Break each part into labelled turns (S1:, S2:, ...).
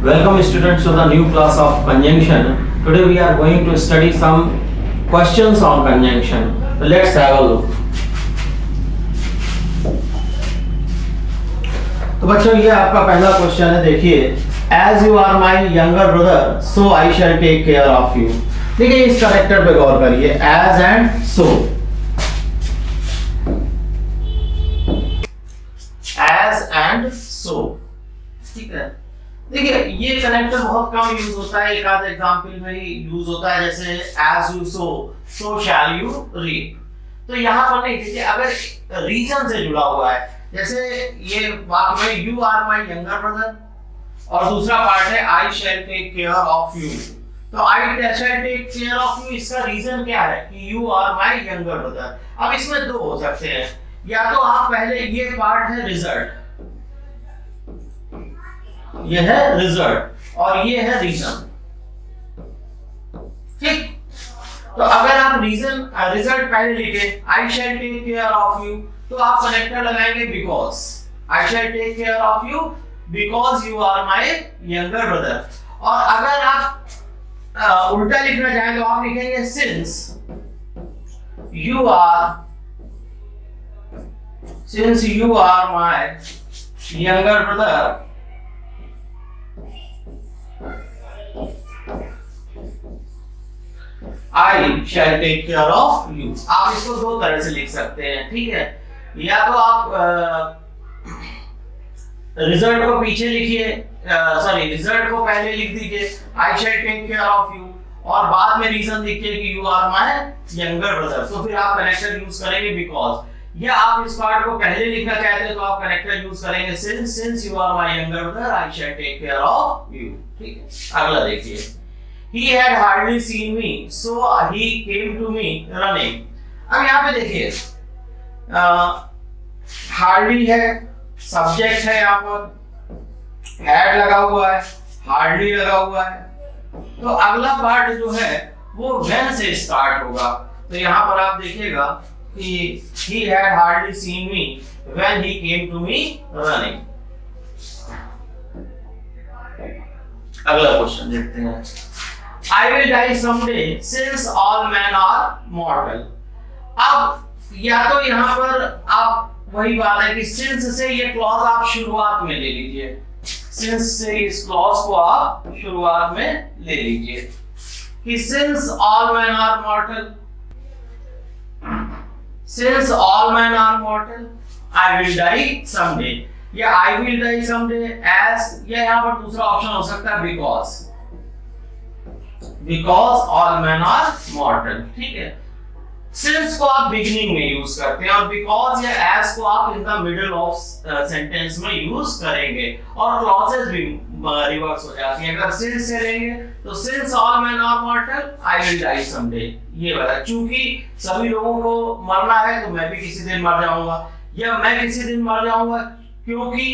S1: Welcome students to the new class of conjunction. Today we are going to study some questions on conjunction. So let's have a look. तो बच्चों ये आपका पहला question है, देखिए As you are my younger brother, so I shall take care of you. देखिए इस character पे गौर करिए, as and so. As and so. ठीक है, देखिए ये कनेक्टर बहुत कम यूज होता है, एक आध एग्जांपल में ही यूज होता है, जैसे as you sow, so shall you reap. तो यहाँ पर नहीं, देखिए अगर रीजन से जुड़ा हुआ है, जैसे ये वाक्य में you are my younger brother और दूसरा पार्ट है I shall take care of you. तो I shall take care of you, इसका रीजन क्या है कि you are my younger brother. अब इसमें दो हो सकते हैं, या तो आप पहले, ये पार्ट है रिजल्ट, ये है रिजल्ट और ये है रीजन. ठीक, तो अगर आप रीजन रिजल्ट पहले लिखे I shall take care of you, तो आप कनेक्टर लगाएंगे because. I shall take care of you because you are my younger brother. और अगर आप उल्टा लिखना चाहें तो आप लिखेंगे since you are my younger brother, I shall take care of you. आप इसको दो तरह से लिख सकते हैं, ठीक है, या तो आप रिजल्ट को पीछे लिखिए, रिजल्ट को पहले लिख दीजिए I shall take care of you और बाद में रीजन लिखिए कि you are my younger brother. तो फिर आप कनेक्टर यूज करेंगे because, या आप इस पार्ट को पहले लिखना चाहते हैं तो आप कनेक्टर यूज करेंगे since you are my younger brother I shall take care of you. ठीक है, अगला देखिए, he had hardly seen me so he came to me running. अब यहाँ पे देखिए hardly है, सब्जेक्ट है, यहाँ पर had लगा हुआ है, hardly लगा हुआ है, तो अगला पार्ट जो है वो when से स्टार्ट होगा. तो यहाँ पर आप देखिएगा कि he had hardly seen me when he came to me running. अगला क्वेश्चन देखते हैं, I will die someday since all men are mortal. अब या तो यहाँ पर आप वही बात है कि since से ये क्लॉज आप शुरुआत में ले लीजिए, since से इस क्लॉज को आप शुरुआत में ले लीजिए कि since all men are mortal, since all men are mortal, I will die someday, या I will die someday as, या यहाँ पर दूसरा ऑप्शन हो सकता है because all men are mortal. ठीक है, since को आप बिगिनिंग में यूज करते हैं और because या as को आप in the middle of sentence में यूज करेंगे और क्लॉजेस भी रिवर्स हो जाती हैं. अगर since से लेंगे तो since all men are mortal I will die someday, ये वाला, चूंकि सभी लोगों को मरना है तो मैं भी किसी दिन मर जाऊंगा, या मैं किसी दिन मर जाऊंगा क्योंकि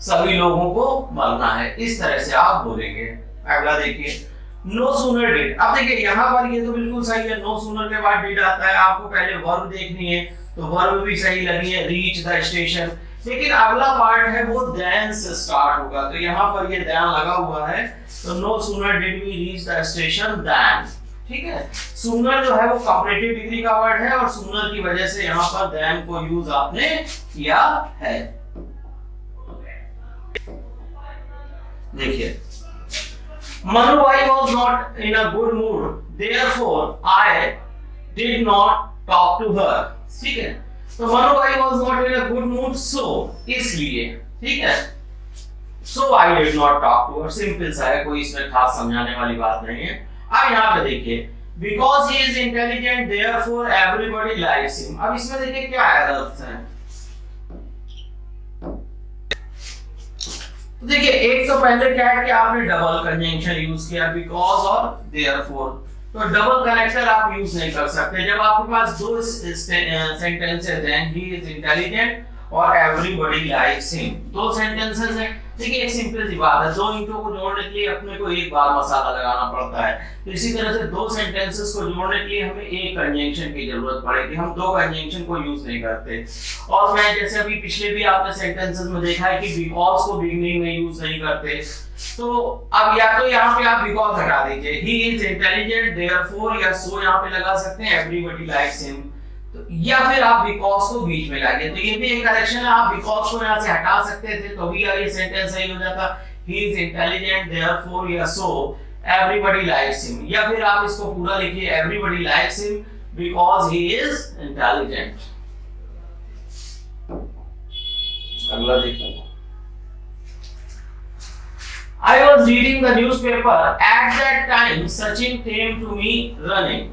S1: सभी लोगों को मरना है, इस तरह से आप बोलेंगे. अगला देखिए, नो सूनर डिड. अब देखिए यहाँ पर ये तो बिल्कुल सही है, नो सूनर के बाद डिड आता है, आपको पहले वर्ब देखनी है तो वर्ब भी सही लगी है, रीच द स्टेशन. लेकिन अगला पार्ट है वो देन से स्टार्ट होगा, तो यहाँ पर ये देन लगा हुआ है, तो no sooner did we reach the station then. ठीक है, सूनर जो है वो कंपैरेटिव डिग्री का वर्ड है और सूनर की वजह से यहाँ पर देन को यूज आपने किया है. देखिए, Manu Bhai was not in a good mood, therefore I did not talk to her. ठीक है, तो Manu Bhai was not in a good mood, so इसलिए, ठीक है, so I did not talk to her. Simple सा है, कोई इसमें खास समझाने वाली बात नहीं है. अब यहाँ पे देखिए, because he is intelligent, therefore everybody likes him. अब इसमें देखिए क्या अर्थ है. तो देखिए, एक तो पहले क्या है कि आपने डबल कंजंक्शन यूज किया because और therefore, तो डबल कनेक्टर आप यूज नहीं कर सकते. जब आपके पास दो सेंटेंसेस हैं, he is intelligent और एवरीबॉडी लाइक्स हिम। दो सेंटेंसेस हैं। देखिए एक सिंपल सी बात है, दो ईंटों को जोड़ने के लिए अपने को एक बार मसाला लगाना पड़ता है, तो इसी तरह से दो सेंटेंसेस को जोड़ने के लिए हमें एक कंजंक्शन की जरूरत पड़ेगी। हम दो कंजंक्शन को यूज नहीं करते। और मैं जैसे अभी पिछले भी आपने सेंटेंसेस में देखा है कि बिकॉज को बिगनिंग में यूज नहीं करते, तो अब या तो यहाँ पे आप बिकॉज हटा दीजिए, ही इज इंटेलिजेंट देयरफॉर, या सो यहाँ पे लगा सकते हैं, एवरीबॉडी लाइक्स हिम, या फिर आप बिकॉज को बीच में लाइए, तो ये भी एक करेक्शन है। आप बिकॉज को यहाँ से हटा सकते थे तो भी ये सेंटेंस सही हो जाता, ही इज इंटेलिजेंट देयरफॉर या सो एवरीबॉडी लाइक्स हिम, या फिर आप इसको पूरा लिखिए, everybody likes him because he is intelligent. अगला देखिए, I was reading the newspaper at that time Sachin came to me running.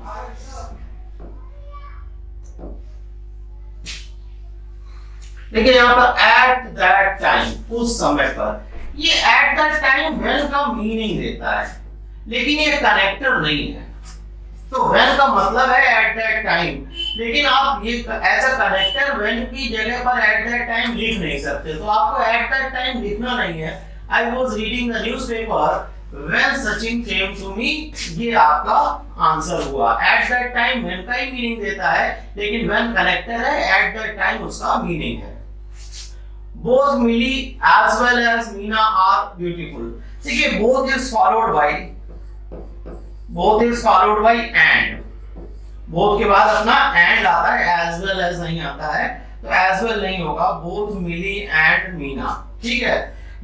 S1: देखिए यहाँ पर at that time, उस समय पर, ये at that time when का मीनिंग देता है, लेकिन ये कनेक्टर नहीं है। तो when का मतलब है at that time, लेकिन आप ये ऐसा कनेक्टर when की जगह पर at that time लिख नहीं सकते, तो आपको at that time लिखना नहीं है। I was reading the newspaper when Sachin came to me, ये आपका आंसर हुआ। At that time when का ही मीनिंग देता है, लेकिन when कनेक्टर है, at that time उसका मीनिंग है। Both Millie as well as Meena are beautiful। देखिए both is followed by and, both के बाद अपना and आता है, as well as नहीं आता है, तो as well नहीं होगा, both Millie and Meena, ठीक है।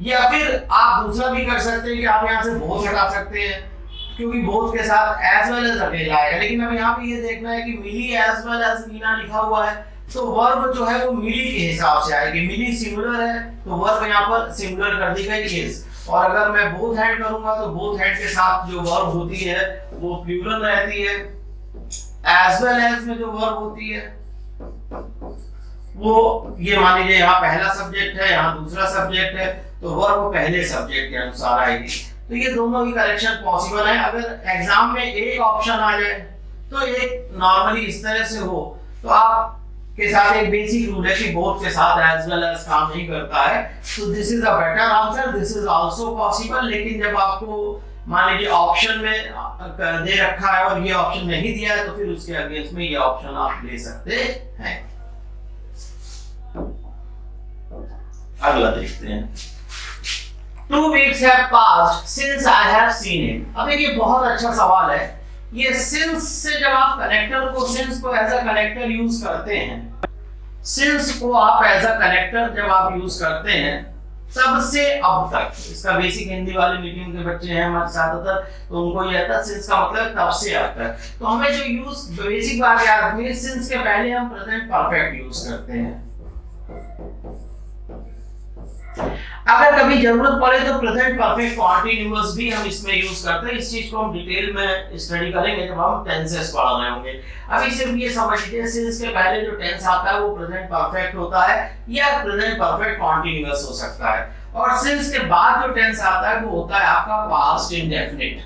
S1: या फिर आप दूसरा भी कर सकते हैं कि आप यहाँ से both हटा सकते हैं, क्योंकि both के साथ as well as अकेला आएगा, लेकिन अब यहाँ पे ये देखना है कि Millie as well as Meena लिखा हुआ है, तो वर्ब जो है वो मिली के हिसाब से आएगी। मिली सिंगुलर है तो वर्ब यहाँ पर सिंगुलर कर दी गई इज, और अगर मैं बोथ हैंड करूंगा तो बोथ हैंड के साथ जो वर्ब होती है वो प्लूरल रहती है। एज वेल एज में जो वर्ब होती है वो, ये मान लीजिए यहाँ पहला सब्जेक्ट है, यहाँ दूसरा सब्जेक्ट है, तो वर्ब पहले सब्जेक्ट के अनुसार आएगी। तो ये दोनों की करेक्शन पॉसिबल है। अगर एग्जाम में एक ऑप्शन आ जाए तो एक नॉर्मली इस तरह से हो, तो आप के साथ एक बेसिक रूल है कि बोथ के साथ एज वेल एज काम नहीं करता है, तो this is a better answer, this is also possible. लेकिन जब आपको मान लीजिए ऑप्शन में दे रखा है और ये ऑप्शन नहीं दिया है, तो फिर उसके अगेंस्ट में ये ऑप्शन आप ले सकते हैं। अगला देखते हैं, 2 weeks have passed since I have seen him। अब देखिए बहुत अच्छा सवाल है ये। सिंस से जब आप कनेक्टर को, सिंस को एज अ कनेक्टर यूज करते हैं, सिंस को आप एज अ कनेक्टर जब आप यूज करते हैं, तब से अब तक, इसका बेसिक हिंदी वाले मीडियम के बच्चे हैं हमारे ज्यादातर, तो उनको ये आता है सिंस का मतलब तब से अब तक। तो हमें जो यूज बेसिक बात याद रखनी है, सिंस के पहले हम प्रेजेंट परफेक्ट यूज करते हैं। अगर कभी जरूरत पड़े तो प्रेजेंट परफेक्ट कॉन्टिन्यूअस भी हम इसमें यूज करते हैं। इस चीज को हम डिटेल में स्टडी करेंगे जब हम टेंसेस पढ़ रहे होंगे। अभी सिर्फ ये समझ लीजिए, सिंस के पहले जो टेंस आता है वो प्रेजेंट परफेक्ट होता है या प्रेजेंट परफेक्ट कॉन्टिन्यूअस हो सकता है, और सिंस के बाद जो टेंस आता है वो होता है आपका पास्ट इंडेफिनिट।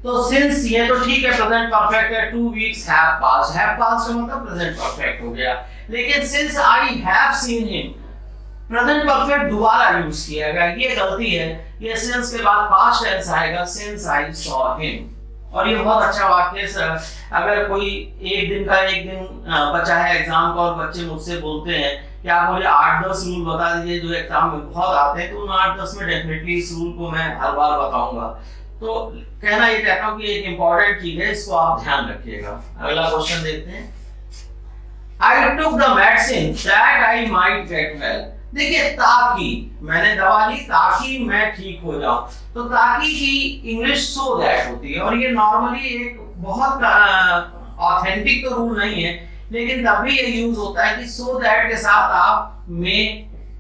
S1: तो सिंस ये तो ठीक है प्रेजेंट परफेक्ट है, 2 weeks have passed, have passed का मतलब प्रेजेंट परफेक्ट हो गया। लेकिन since I have seen him, present perfect दोबारा यूज किया गया, ये गलती है। ये सिंस के बाद पास्ट टेंस आएगा, सिंस आई सॉ हिम। और ये बहुत अच्छा वाक्य है। अगर कोई एक दिन बचा है एग्जाम का और बच्चे मुझसे बोलते हैं कि आप मुझे 8-10 रूल बता दीजिए जो एग्जाम में बहुत आते हैं, तो उन 8-10 में डेफिनेटली इस रूल को मैं हर बार बताऊंगा। तो कहना ये चाहता हूँ कि एक इंपॉर्टेंट चीज है, इसको आप ध्यान रखिएगा। अगला क्वेश्चन देखते हैं, I took the medicine that I might get well। देखिए ताकि, मैंने दवा ली ताकि मैं ठीक हो जाऊं, तो ताकि की इंग्लिश सो दैट होती है, और ये नॉर्मली एक बहुत ऑथेंटिक तो रूल नहीं है, लेकिन तभी ये यूज होता है कि सो दैट के साथ आप मे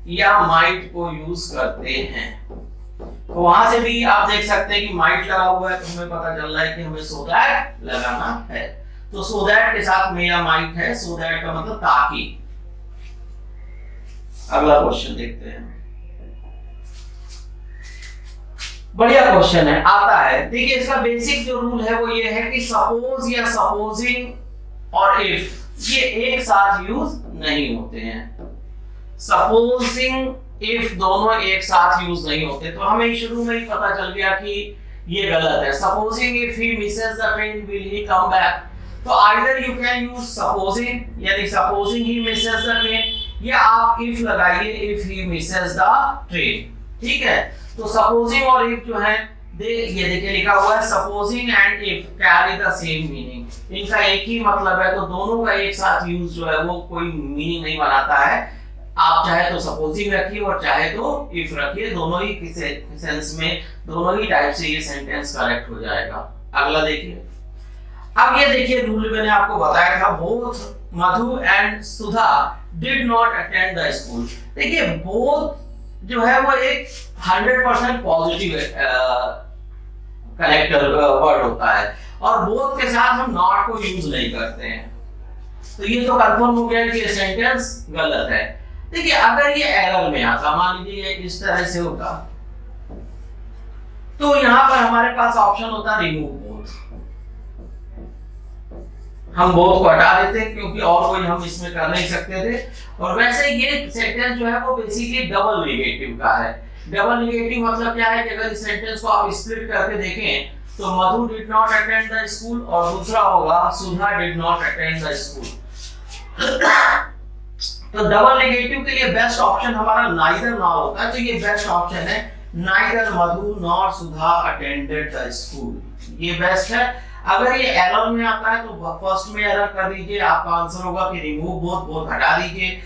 S1: या माइट को यूज करते हैं। तो वहां से भी आप देख सकते हैं कि माइट लगा हुआ है, तो हमें पता चल रहा है कि हमें सो दैट लगाना है। तो सो दैट के साथ मे या माइट है, सो दैट का मतलब ताकि। अगला क्वेश्चन देखते हैं, बढ़िया क्वेश्चन है, आता है। देखिए इसका बेसिक जो रूल है वो ये है कि सपोज या सपोजिंग और इफ, ये एक साथ यूज नहीं होते हैं। सपोजिंग इफ दोनों एक साथ यूज नहीं होते तो हमें शुरू में ही पता चल गया कि ये गलत है। Supposing if he misses the train will he come back, तो either you can use supposing यानी supposing he misses the train, या आप इफ लगाइए if he misses the train. ठीक है, तो सपोजिंग और इफ जो है ये देखिए लिखा हुआ है supposing and if carry the same meaning, इनका एक ही मतलब है, तो दोनों का एक साथ यूज जो है वो कोई मीनिंग नहीं बनाता है। आप चाहे तो सपोजिंग रखिए और चाहे तो इफ रखिए, दोनों ही सेंस में दोनों ही टाइप से ये सेंटेंस करेक्ट हो जाएगा। अगला देखिए, अब ये देखिए रूल मैंने आपको बताया था, both Madhu and Sudha did not attend the school. देखिए बोथ जो है वो एक 100% पॉजिटिव कनेक्टर वर्ड होता है और बोथ के साथ हम नॉट को यूज नहीं करते हैं, तो ये तो कंफर्म हो गया कि ये सेंटेंस गलत है। देखिए अगर ये एरर में आता, मान लीजिए ये इस तरह से होता, तो यहाँ पर हमारे पास ऑप्शन होता रिमूव बोथ, हम बोथ को हटा देते क्योंकि और कोई हम इसमें कर नहीं सकते थे। और वैसे ये सेंटेंस जो है वो बेसिकली डबल नेगेटिव का है। डबल नेगेटिव मतलब क्या है कि अगर इस सेंटेंस को आप स्प्लिट करके देखें तो Madhu did not attend the school और दूसरा होगा Sudha did not attend the school. तो डबल नेगेटिव के लिए बेस्ट ऑप्शन हमारा नाइदर नॉर होता है, तो ये बेस्ट ऑप्शन है, neither Madhu nor Sudha attended the school, ये बेस्ट है। अगर ये एरर में आता है तो फर्स्ट में एरर कर दीजिए, आपका आंसर होगा कि रिमूव बोथ, बोथ हटा दीजिए।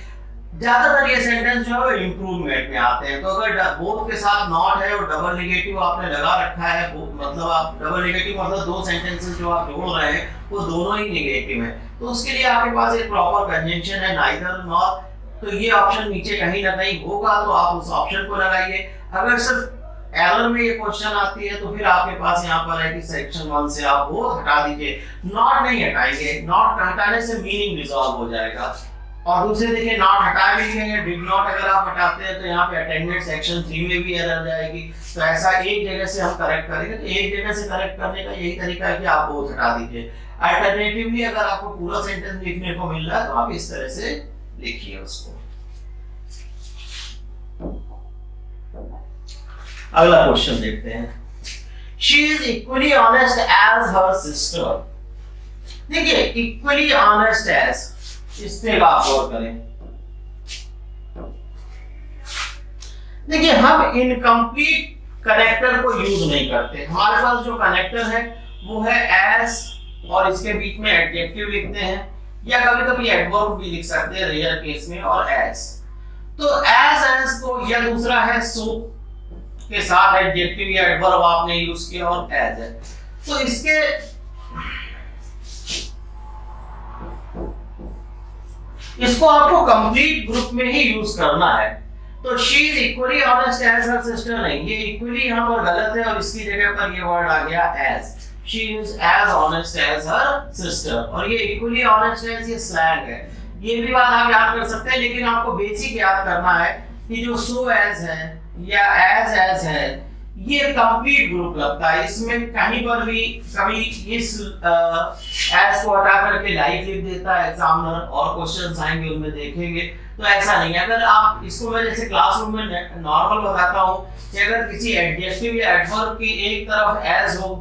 S1: ज्यादातर ये सेंटेंस जो है इंप्रूवमेंट में आते हैं, तो अगर बोथ के साथ नॉट है और डबल नेगेटिव आपने लगा रखा है, मतलब आप डबल नेगेटिव मतलब दो सेंटेंसेस जो आप जोड़ रहे हैं वो दोनों ही नेगेटिव है, तो उसके लिए आपके पास एक प्रॉपर कंजंक्शन है नाइदर नॉर, तो ये ऑप्शन नीचे कहीं ना कहीं होगा, तो आप उस ऑप्शन को लगाइए। अगर सिर्फ एरर में ये क्वेश्चन आती है तो फिर आपके पास यहाँ पर है कि सेक्शन 1 से आप बोथ हटा दीजिए, नॉट नहीं हटाएंगे, नॉट हटाने से मीनिंग रिजॉल्व हो जाएगा। और दूसरे देखिए नॉट हटा भी नहीं, डिड नॉट अगर आप हटाते हैं तो यहाँ पे अटेंडेड सेक्शन 3 में भी एरर जाएगी, तो ऐसा एक जगह से हम करेक्ट करेंगे, तो एक जगह से करेक्ट करने का यही तरीका है कि आप बोथ हटा दीजिए। अल्टरनेटिवली अगर आपको पूरा सेंटेंस लिखने को मिल रहा है तो आप इस तरह से लिखिए उसको। अगला क्वेश्चन देखते हैं, she is equally honest as her sister. देखिए इक्वली ऑनेस्ट एज, इस पे आप गौर करें। देखिए हम इनकम्प्लीट कनेक्टर को यूज नहीं करते, हमारे पास जो कनेक्टर है वो है एज और इसके बीच में एडजेक्टिव लिखते हैं, या कभी कभी एडवर्ब भी लिख सकते हैं रेयर केस में, और एज। तो एज को, या दूसरा है सो के साथ एडजेक्टिव या एडवर्ब आपने यूज किया और एज है, तो इसको आपको कंप्लीट ग्रुप में ही यूज करना है। तो she is equally honest as her sister नहीं, ये इक्वली यहाँ पर गलत है और इसकी जगह पर ये वर्ड आ गया as. She is as honest as her sister, और ये इक्वली ऑनेस्ट एज ये स्लैंग है, ये भी बात आप याद कर सकते हैं, लेकिन आपको बेसिक याद करना है कि जो सो एज है या एज है ये कंप्लीट ग्रुप लगता है, इसमें कहीं पर भी कभी इस एज को हटा करके लाइक लिख देता है एग्जामिनर, और क्वेश्चंस आएंगे उनमें देखेंगे, तो ऐसा नहीं है। अगर आप इसको, मैं जैसे क्लासरूम में नॉर्मल बताता हूँ कि अगर किसी एडजेक्टिव या एडवर्ब की एक तरफ एज हो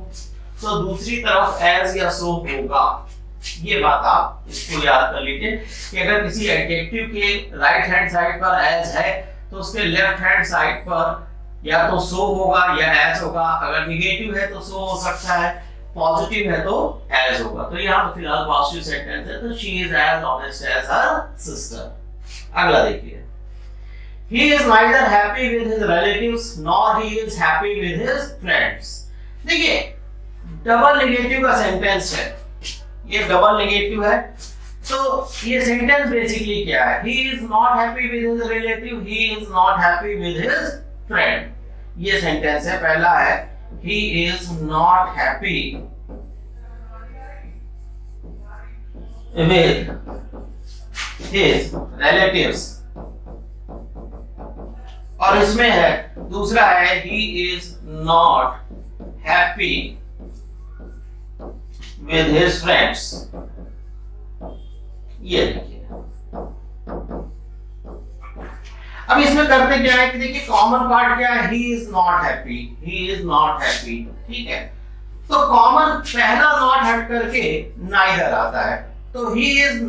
S1: तो दूसरी तरफ एज या सो होगा, ये बात आप इसको याद कर लीजिए कि अगर किसी एडजेक्टिव के राइट हैंड साइड पर एज है तो उसके लेफ्ट हैंड साइड पर या तो सो होगा या एज होगा, अगर निगेटिव है तो सो हो सकता है, पॉजिटिव है तो एज होगा। तो यहाँ तो फिलहाल पॉजिटिव सेंटेंस है, तो she is as honest as her sister. अगला देखिए, he is neither happy with his relatives nor he is happy with his friends। देखिए डबल नेगेटिव का सेंटेंस है, ये डबल नेगेटिव है, तो ये सेंटेंस बेसिकली क्या है, he is not happy with his relative, he is not happy with his friend। ये सेंटेंस है, पहला है he is not happy with his relatives, और इसमें है दूसरा है he is not happy with his friends। ये देखिए। अब इसमें करते क्या है कि देखिए कॉमन पार्ट क्या है, he is not happy, he is not happy, ठीक है। तो कॉमन पहला नॉट हट करके नाइदर आता है, तो ही इज,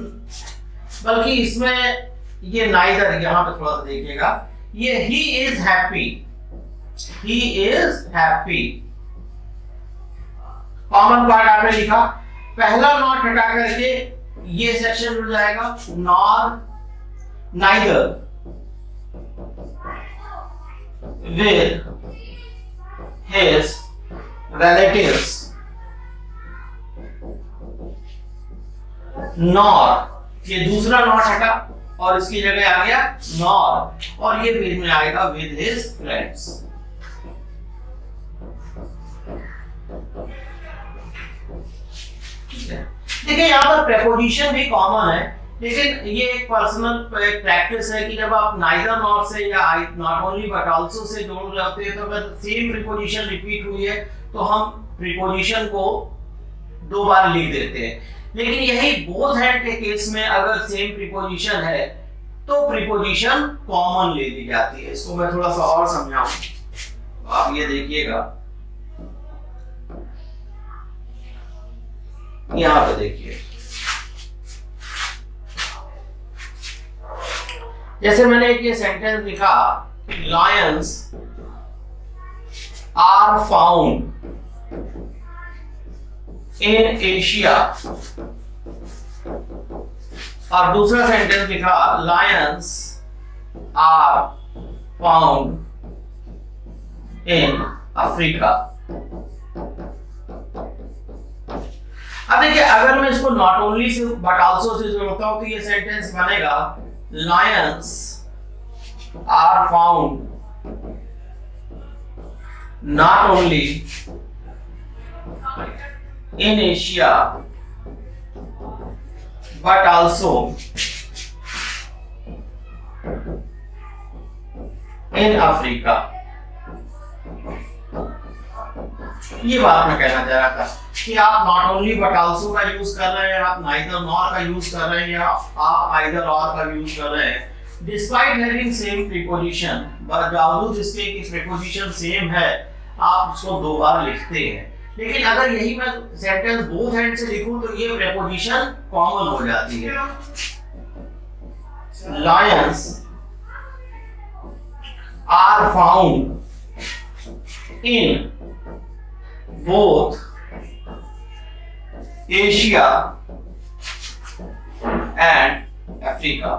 S1: बल्कि इसमें ये नाइदर यहां पे थोड़ा सा देखिएगा, ये he is happy, he is happy, common part आपने लिखा, पहला नॉट हटा करके ये सेक्शन जुड़ जाएगा, nor neither with his relatives nor, ये दूसरा नॉट हटा और इसकी जगह आ गया nor, और ये बीच में आएगा with his friends। देखिए यहाँ पर प्रेपोजिशन भी कॉमन है, लेकिन ये एक पर्सनल प्रैक्टिस है कि जब आप नाइदर नॉट से या नॉट ओनली बट आल्सो से जोड़ रहे हैं, तो अगर सेम प्रीपोजिशन रिपीट हुई है तो हम प्रीपोजिशन को दो बार लिख देते हैं, लेकिन यही बोथ हैंड के केस में अगर सेम प्रीपोजिशन है तो प्रीपोजिशन कॉमन ले ली जाती है। इसको मैं थोड़ा सा और समझाऊं, आप ये देखिएगा, यहां पे देखिए, जैसे मैंने एक ये सेंटेंस लिखा, lions are found in Asia, और दूसरा सेंटेंस लिखा, lions are found in Africa. अब देखिए अगर मैं इसको नॉट ओनली से बट आल्सो से जोड़ता हूं तो ये सेंटेंस बनेगा, lions are found not only in Asia but also in Africa। ये बात मैं कहना चाह रहा था कि आप नॉट ओनली बट आल्सो का यूज कर रहे हैं, आप नाइदर नॉर का यूज कर रहे हैं, या आप आइदर और का यूज कर रहे हैं, डिस्पाइट हैविंग सेम प्रीपोजिशन, बावजूद इसके कि प्रीपोजिशन सेम है आप उसको दो बार लिखते हैं। लेकिन अगर यही मैं सेंटेंस बोथ हैंड से लिखूं तो ये प्रीपोजिशन कॉमन हो जाती है। Lions are found in both Asia and Africa।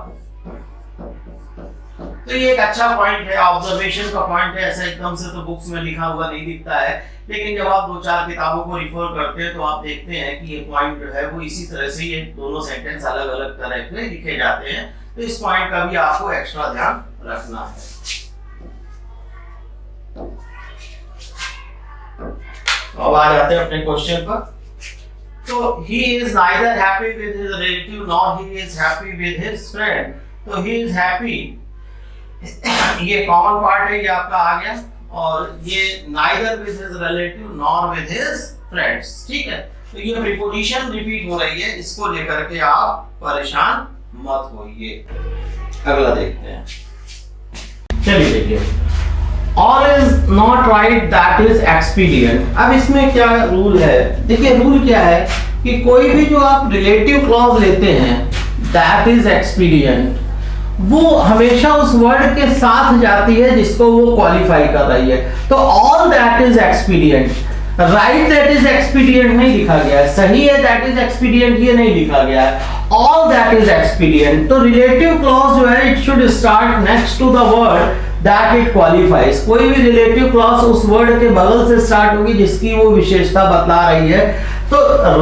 S1: तो ये एक अच्छा पॉइंट है, ऑब्जर्वेशन का पॉइंट है, ऐसा एकदम से तो बुक्स में लिखा हुआ नहीं दिखता है, लेकिन जब आप दो चार किताबों को रिफर करते हैं तो आप देखते हैं कि ये पॉइंट जो है वो इसी तरह से, ये दोनों सेंटेंस अलग अलग तरह के लिखे जाते हैं, तो इस पॉइंट का भी आपको एक्स्ट्रा ध्यान रखना है। अब आ जाते हैं अपने क्वेश्चन पर। तो he is neither happy with his relative nor he is happy with his friend, तो he is happy ये कॉमन पार्ट है, ये आपका आ गया, और ये neither with his relative nor with his friends, ठीक है। तो ये प्रीपोजिशन रिपीट हो रही है, इसको लेकर के आप परेशान मत होइए। अगला देखते हैं, चलिए देखिए, All is not right, that is expedient। अब इसमें क्या रूल है, देखिए रूल क्या है कि कोई भी जो आप रिलेटिव क्लॉज लेते हैं, that is expedient, वो हमेशा उस वर्ड के साथ जाती है जिसको वो क्वालिफाई कर रही है। तो all that is expedient, right that is expedient नहीं लिखा गया है, सही है that is expedient ये नहीं लिखा गया है, all that is expedient। तो रिलेटिव क्लॉज जो है it should start next to the word that it qualifies। कोई भी रिलेटिव क्लॉज उस वर्ड के बगल से स्टार्ट होगी जिसकी वो विशेषता बतला रही है। तो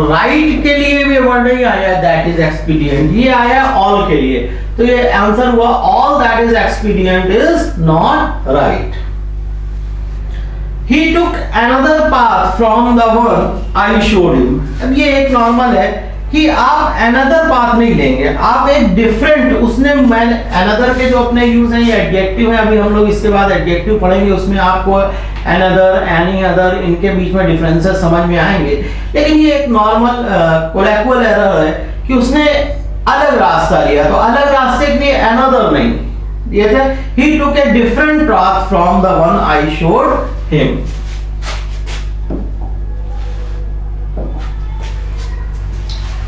S1: राइट के लिए भी वर्ड नहीं आया that is expedient, ये आया all के लिए, तो ये आंसर हुआ all that is expedient is not right। He took another path from the one I showed him। अब ये एक नॉर्मल है कि आप another path नहीं लेंगे, आप एक different, उसने मैंने another के जो अपने यूज हैं ये एडजेक्टिव है, अभी हम लोग इसके बाद एडजेक्टिव पढ़ेंगे, उसमें आपको another, any other, इनके बीच में डिफरेंसेस समझ में आएंगे। लेकिन ये एक नॉर्मल कोलैक्वल एरर है कि उसने अलग रास्ता लिया, तो अलग रास्ते के लिए अनदर नहीं, ये थे he took a different path from the one I showed him.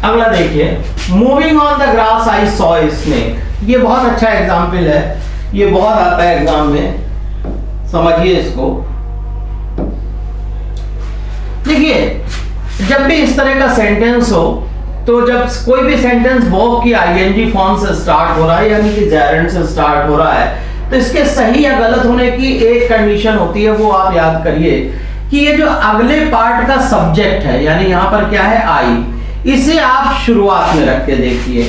S1: अगला देखिए, moving on the grass I saw a snake. ये बहुत अच्छा एग्जाम्पल है, ये बहुत आता है एग्जाम में, समझिए इसको। देखिए, जब भी इस तरह का सेंटेंस हो, तो जब कोई भी सेंटेंस वर्ब की आईएनजी फॉर्म से स्टार्ट हो रहा है, यानी कि जेरेंड से स्टार्ट हो रहा है, तो इसके सही या गलत होने की एक कंडीशन होती है, वो आप याद करिए कि ये जो अगले पार्ट का सब्जेक्ट है, यानी यहां पर क्या है, आई, इसे आप शुरुआत में रख के देखिए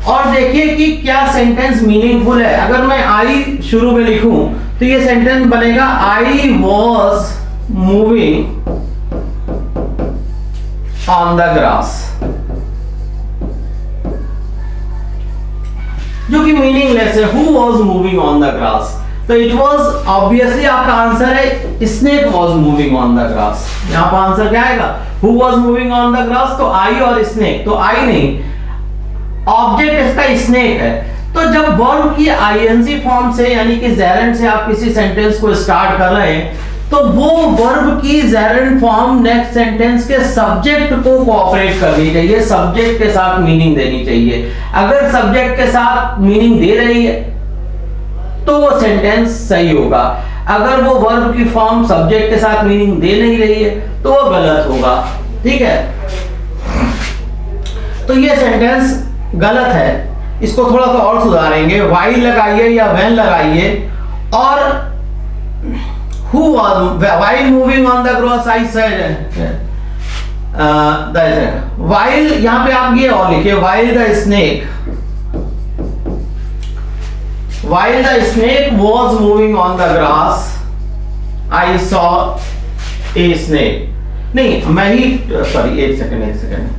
S1: और देखिए कि क्या सेंटेंस मीनिंगफुल है। अगर मैं आई शुरू में लिखूं तो ये सेंटेंस बनेगा I was moving on the grass, जो कि मीनिंगलेस है। Who was moving on the grass, तो इट वॉज, ऑब्वियसली आपका आंसर है snake was moving on the grass. यहां पर आंसर क्या आएगा, who was moving on the grass, तो आई और स्नेक, तो आई नहीं, ऑब्जेक्ट इसका स्नेक है। तो जब वर्ब की आईएनजी फॉर्म से, यानी कि जेरेंड से आप किसी सेंटेंस को स्टार्ट कर रहे हैं, तो वो वर्ब की जेरेंड फॉर्म नेक्स्ट सेंटेंस के सब्जेक्ट को कोऑपरेट करनी चाहिए, सब्जेक्ट के साथ मीनिंग देनी चाहिए। अगर सब्जेक्ट के साथ मीनिंग दे रही है तो वो सेंटेंस सही होगा, अगर वो वर्ब की फॉर्म सब्जेक्ट के साथ मीनिंग दे नहीं रही है तो वो गलत होगा। ठीक है, तो ये सेंटेंस गलत है, इसको थोड़ा सा और सुधारेंगे। व्हाइल लगाइए या व्हेन लगाइए, और who was while moving on the grass I said while, यहां पे आप ये और लिखिए, while the snake was moving on the grass I saw a snake। नहीं, मैं ही, सॉरी, एक सेकंड,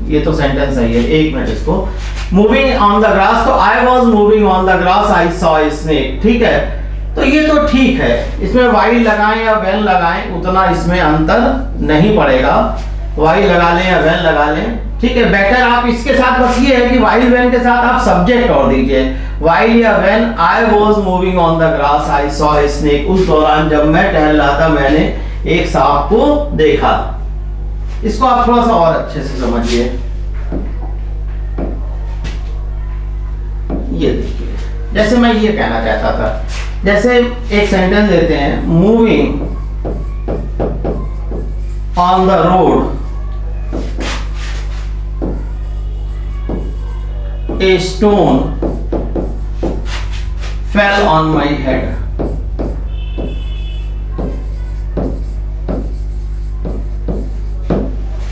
S1: ये तो सेंटेंस सही है, एक मिनट, इसको मूविंग ऑन द ग्रास, तो I was moving on the grass I saw a snake. ठीक है, तो ये तो ठीक है, इसमें वाइल लगाएं या वेन लगाएं उतना इसमें अंतर नहीं पड़ेगा, वाइल लगा लें या वेन लगा लें, ठीक है। बेटर आप इसके साथ बस ये है कि वाइल वेन के साथ आप सब्जेक्ट और दीजिए, वाइल या when I was moving on the grass I saw a snake, उस दौरान जब मैं टहल रहा था मैंने एक सांप को देखा। इसको आप थोड़ा सा और अच्छे से समझिए। ये देखिए, जैसे मैं ये कहना चाहता था, जैसे एक सेंटेंस देते हैं, moving on the road a stone fell on my head.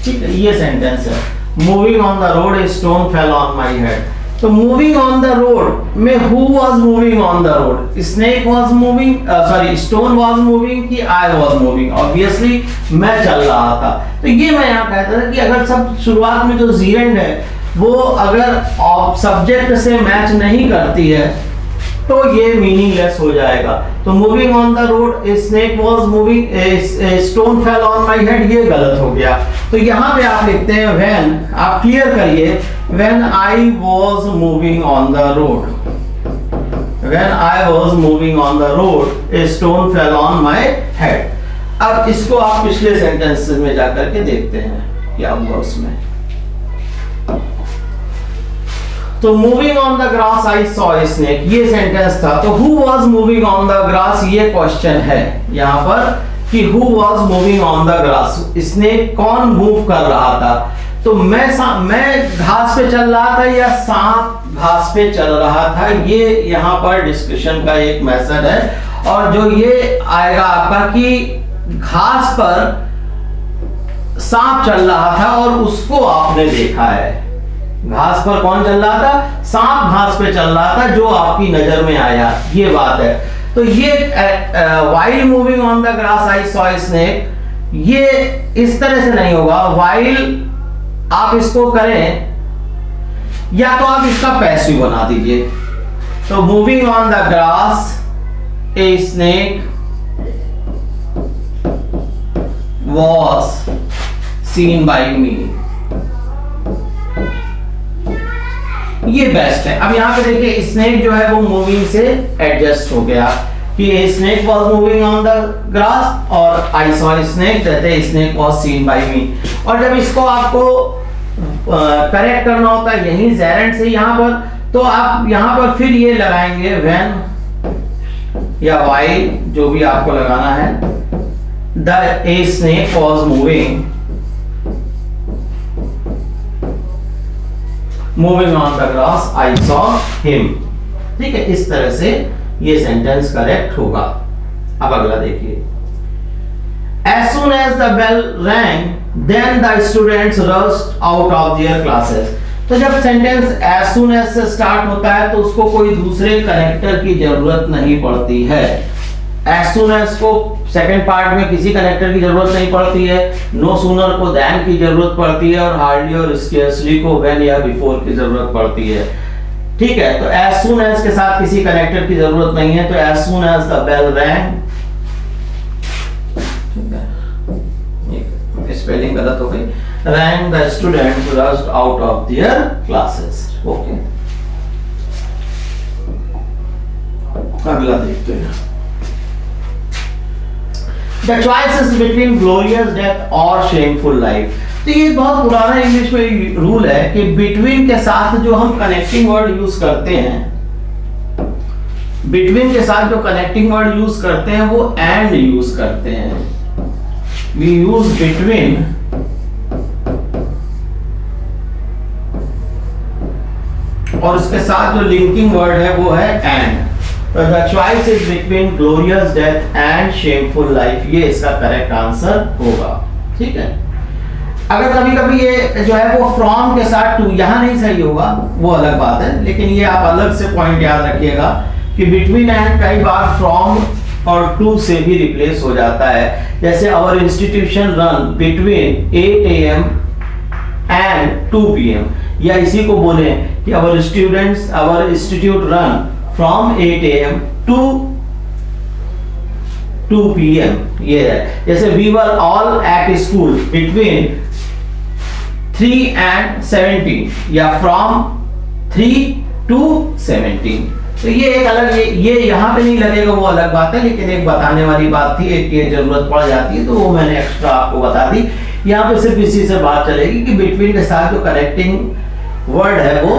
S1: ठीक है, ये सेंटेंस है, moving on the road a stone fell on my head. तो मूविंग ऑन द रोड में who was moving on the road, snake was moving, sorry stone was moving कि I was moving, obviously मैं चल रहा था। तो ये मैं यहाँ कहता था कि अगर सब शुरुआत में जो जीरेंड है वो अगर सब्जेक्ट से मैच नहीं करती है तो ये मीनिंगलेस हो जाएगा। तो moving on the road A snake was moving, stone fell on my head, ये गलत हो गया। तो यहाँ पे आप लिखते हैं व्हेन, आप क्लियर करिए, when I was moving on the road, when I was moving on the road a stone fell on my head. अब इसको आप पिछले सेंटेंस में जाकर के देखते हैं क्या हुआ उसमें। तो moving on the grass I saw a snake, ये सेंटेंस था। तो who was moving on the grass, ये क्वेश्चन है यहाँ पर कि who was moving on the grass, snake कौन मूव कर रहा था। तो मैं घास पे चल रहा था या सांप घास पे चल रहा था, ये यहाँ पर डिस्कशन का एक मेथड है। और जो ये आएगा आपका कि घास पर सांप चल रहा था और उसको आपने देखा है। घास पर कौन चल रहा था, सांप घास पे चल रहा था जो आपकी नजर में आया, ये बात है। तो ये while moving on the grass I saw a snake, ये इस तरह से नहीं होगा। व्हाइल आप इसको करें या तो आप इसका पैसिव बना दीजिए। तो moving on the grass a snake was seen by me, ये बेस्ट है। अब यहाँ पे देखिए स्नेक जो है वो मूविंग से एडजस्ट हो गया कि snake was moving on the grass और I saw snake, that snake was seen by me. और जब इसको आपको करेक्ट करना होता है यही जेरेंट से यहाँ पर, तो आप यहाँ पर फिर ये लगाएंगे व्हेन या व्हाइल, जो भी आपको लगाना है, the a snake was moving on the grass I saw him. ठीक है, इस तरह से ये सेंटेंस करेक्ट होगा। अब अगला देखिए, as soon as the bell rang then the students rushed out of their classes। तो जब सेंटेंस as soon as से स्टार्ट होता है तो उसको कोई दूसरे कनेक्टर की जरूरत नहीं पड़ती है। as soon as को सेकंड पार्ट में किसी कनेक्टर की जरूरत नहीं पड़ती है, no sooner को than की जरूरत पड़ती है और hardly और scarcely को when या before की जरूरत पड़ती है। ठीक है, तो as soon as के साथ किसी कनेक्टर की जरूरत नहीं है, तो as soon as the bell rang, spelling गलत हो गई, rang the students rushed out of their classes। Okay, अगला देखते हैं, the choice is between glorious death और shameful life। तो ये बहुत पुराना इंग्लिश में रूल है कि बिटवीन के साथ जो हम कनेक्टिंग वर्ड यूज करते हैं, बिटवीन के साथ जो कनेक्टिंग वर्ड यूज करते हैं वो एंड यूज करते हैं। वी यूज बिटवीन और उसके साथ जो लिंकिंग वर्ड है वो है एंड। तो the choice is between glorious death and shameful life, ये इसका करेक्ट आंसर होगा। ठीक है, अगर कभी कभी ये जो है वो फ्रॉम के साथ टू, यहां नहीं सही होगा वो अलग बात है, लेकिन ये आप अलग से पॉइंट याद रखिएगा कि बिटवीन एंड कई बार फ्रॉम और टू से भी रिप्लेस हो जाता है। जैसे our institution run between 8 AM and 2 PM, या इसी को बोले कि our institute run from 8 AM to 2 PM। ये है, जैसे we were all at school between 3 and 17 या फ्रॉम 3 to 17। तो ये एक अलग, ये यहाँ पे नहीं लगेगा वो अलग बात है, लेकिन एक बताने वाली बात थी, एक की जरूरत पड़ जाती है तो वो मैंने एक्स्ट्रा आपको बता दी। यहाँ पे सिर्फ इसी से बात चलेगी कि बिटवीन के साथ जो कनेक्टिंग वर्ड है वो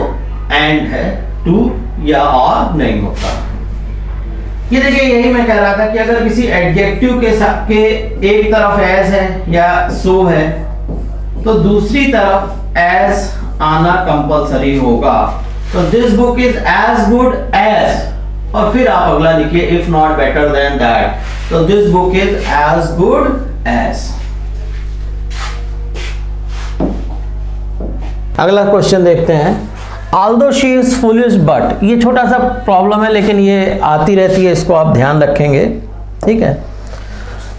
S1: एंड है, टू या और नहीं होता। ये देखिए, यही मैं कह रहा था कि अगर किसी एडजेक्टिव के साथ के एक तरफ एज है या सो है तो दूसरी तरफ एज आना कंपलसरी होगा। तो this book is as good as, और फिर आप अगला लिखिए if not better than that. तो this book is as good as. अगला क्वेश्चन देखते हैं, although she is foolish but, ये छोटा सा प्रॉब्लम है लेकिन ये आती रहती है, इसको आप ध्यान रखेंगे। ठीक है,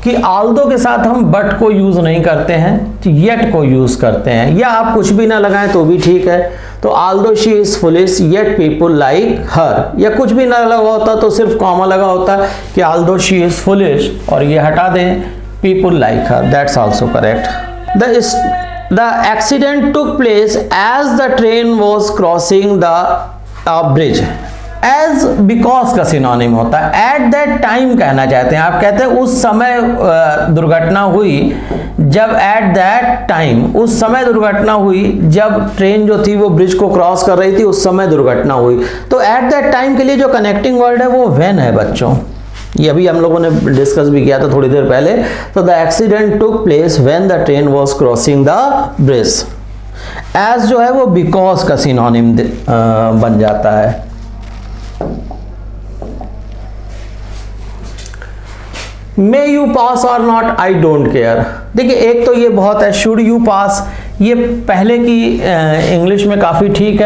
S1: कि although के साथ हम but को यूज नहीं करते हैं, yet को यूज करते हैं, या आप कुछ भी ना लगाएं तो भी ठीक है। तो although she is foolish yet people like her, या कुछ भी ना लगा होता तो सिर्फ कॉमा लगा होता कि although she is foolish और ये हटा दें people like her, that's also correct। The accident took place as the train was crossing the bridge। as because का सिनोनिम होता है, at that time कहना चाहते हैं आप, कहते हैं उस समय दुर्घटना हुई जब, at that time उस समय दुर्घटना हुई जब ट्रेन जो थी वो ब्रिज को क्रॉस कर रही थी, उस समय दुर्घटना हुई। तो at that time के लिए जो कनेक्टिंग वर्ड है वो when है बच्चों, ये अभी हम लोगों ने डिस्कस भी किया था थोड़ी देर पहले। तो the accident took place when the train was crossing the bridge. As जो है वो बिकॉज का सिनोनिम बन जाता है। मे यू पास और नॉट, आई डोंट केयर। देखिए, एक तो ये बहुत है शुड यू पास, ये पहले की इंग्लिश में काफ़ी ठीक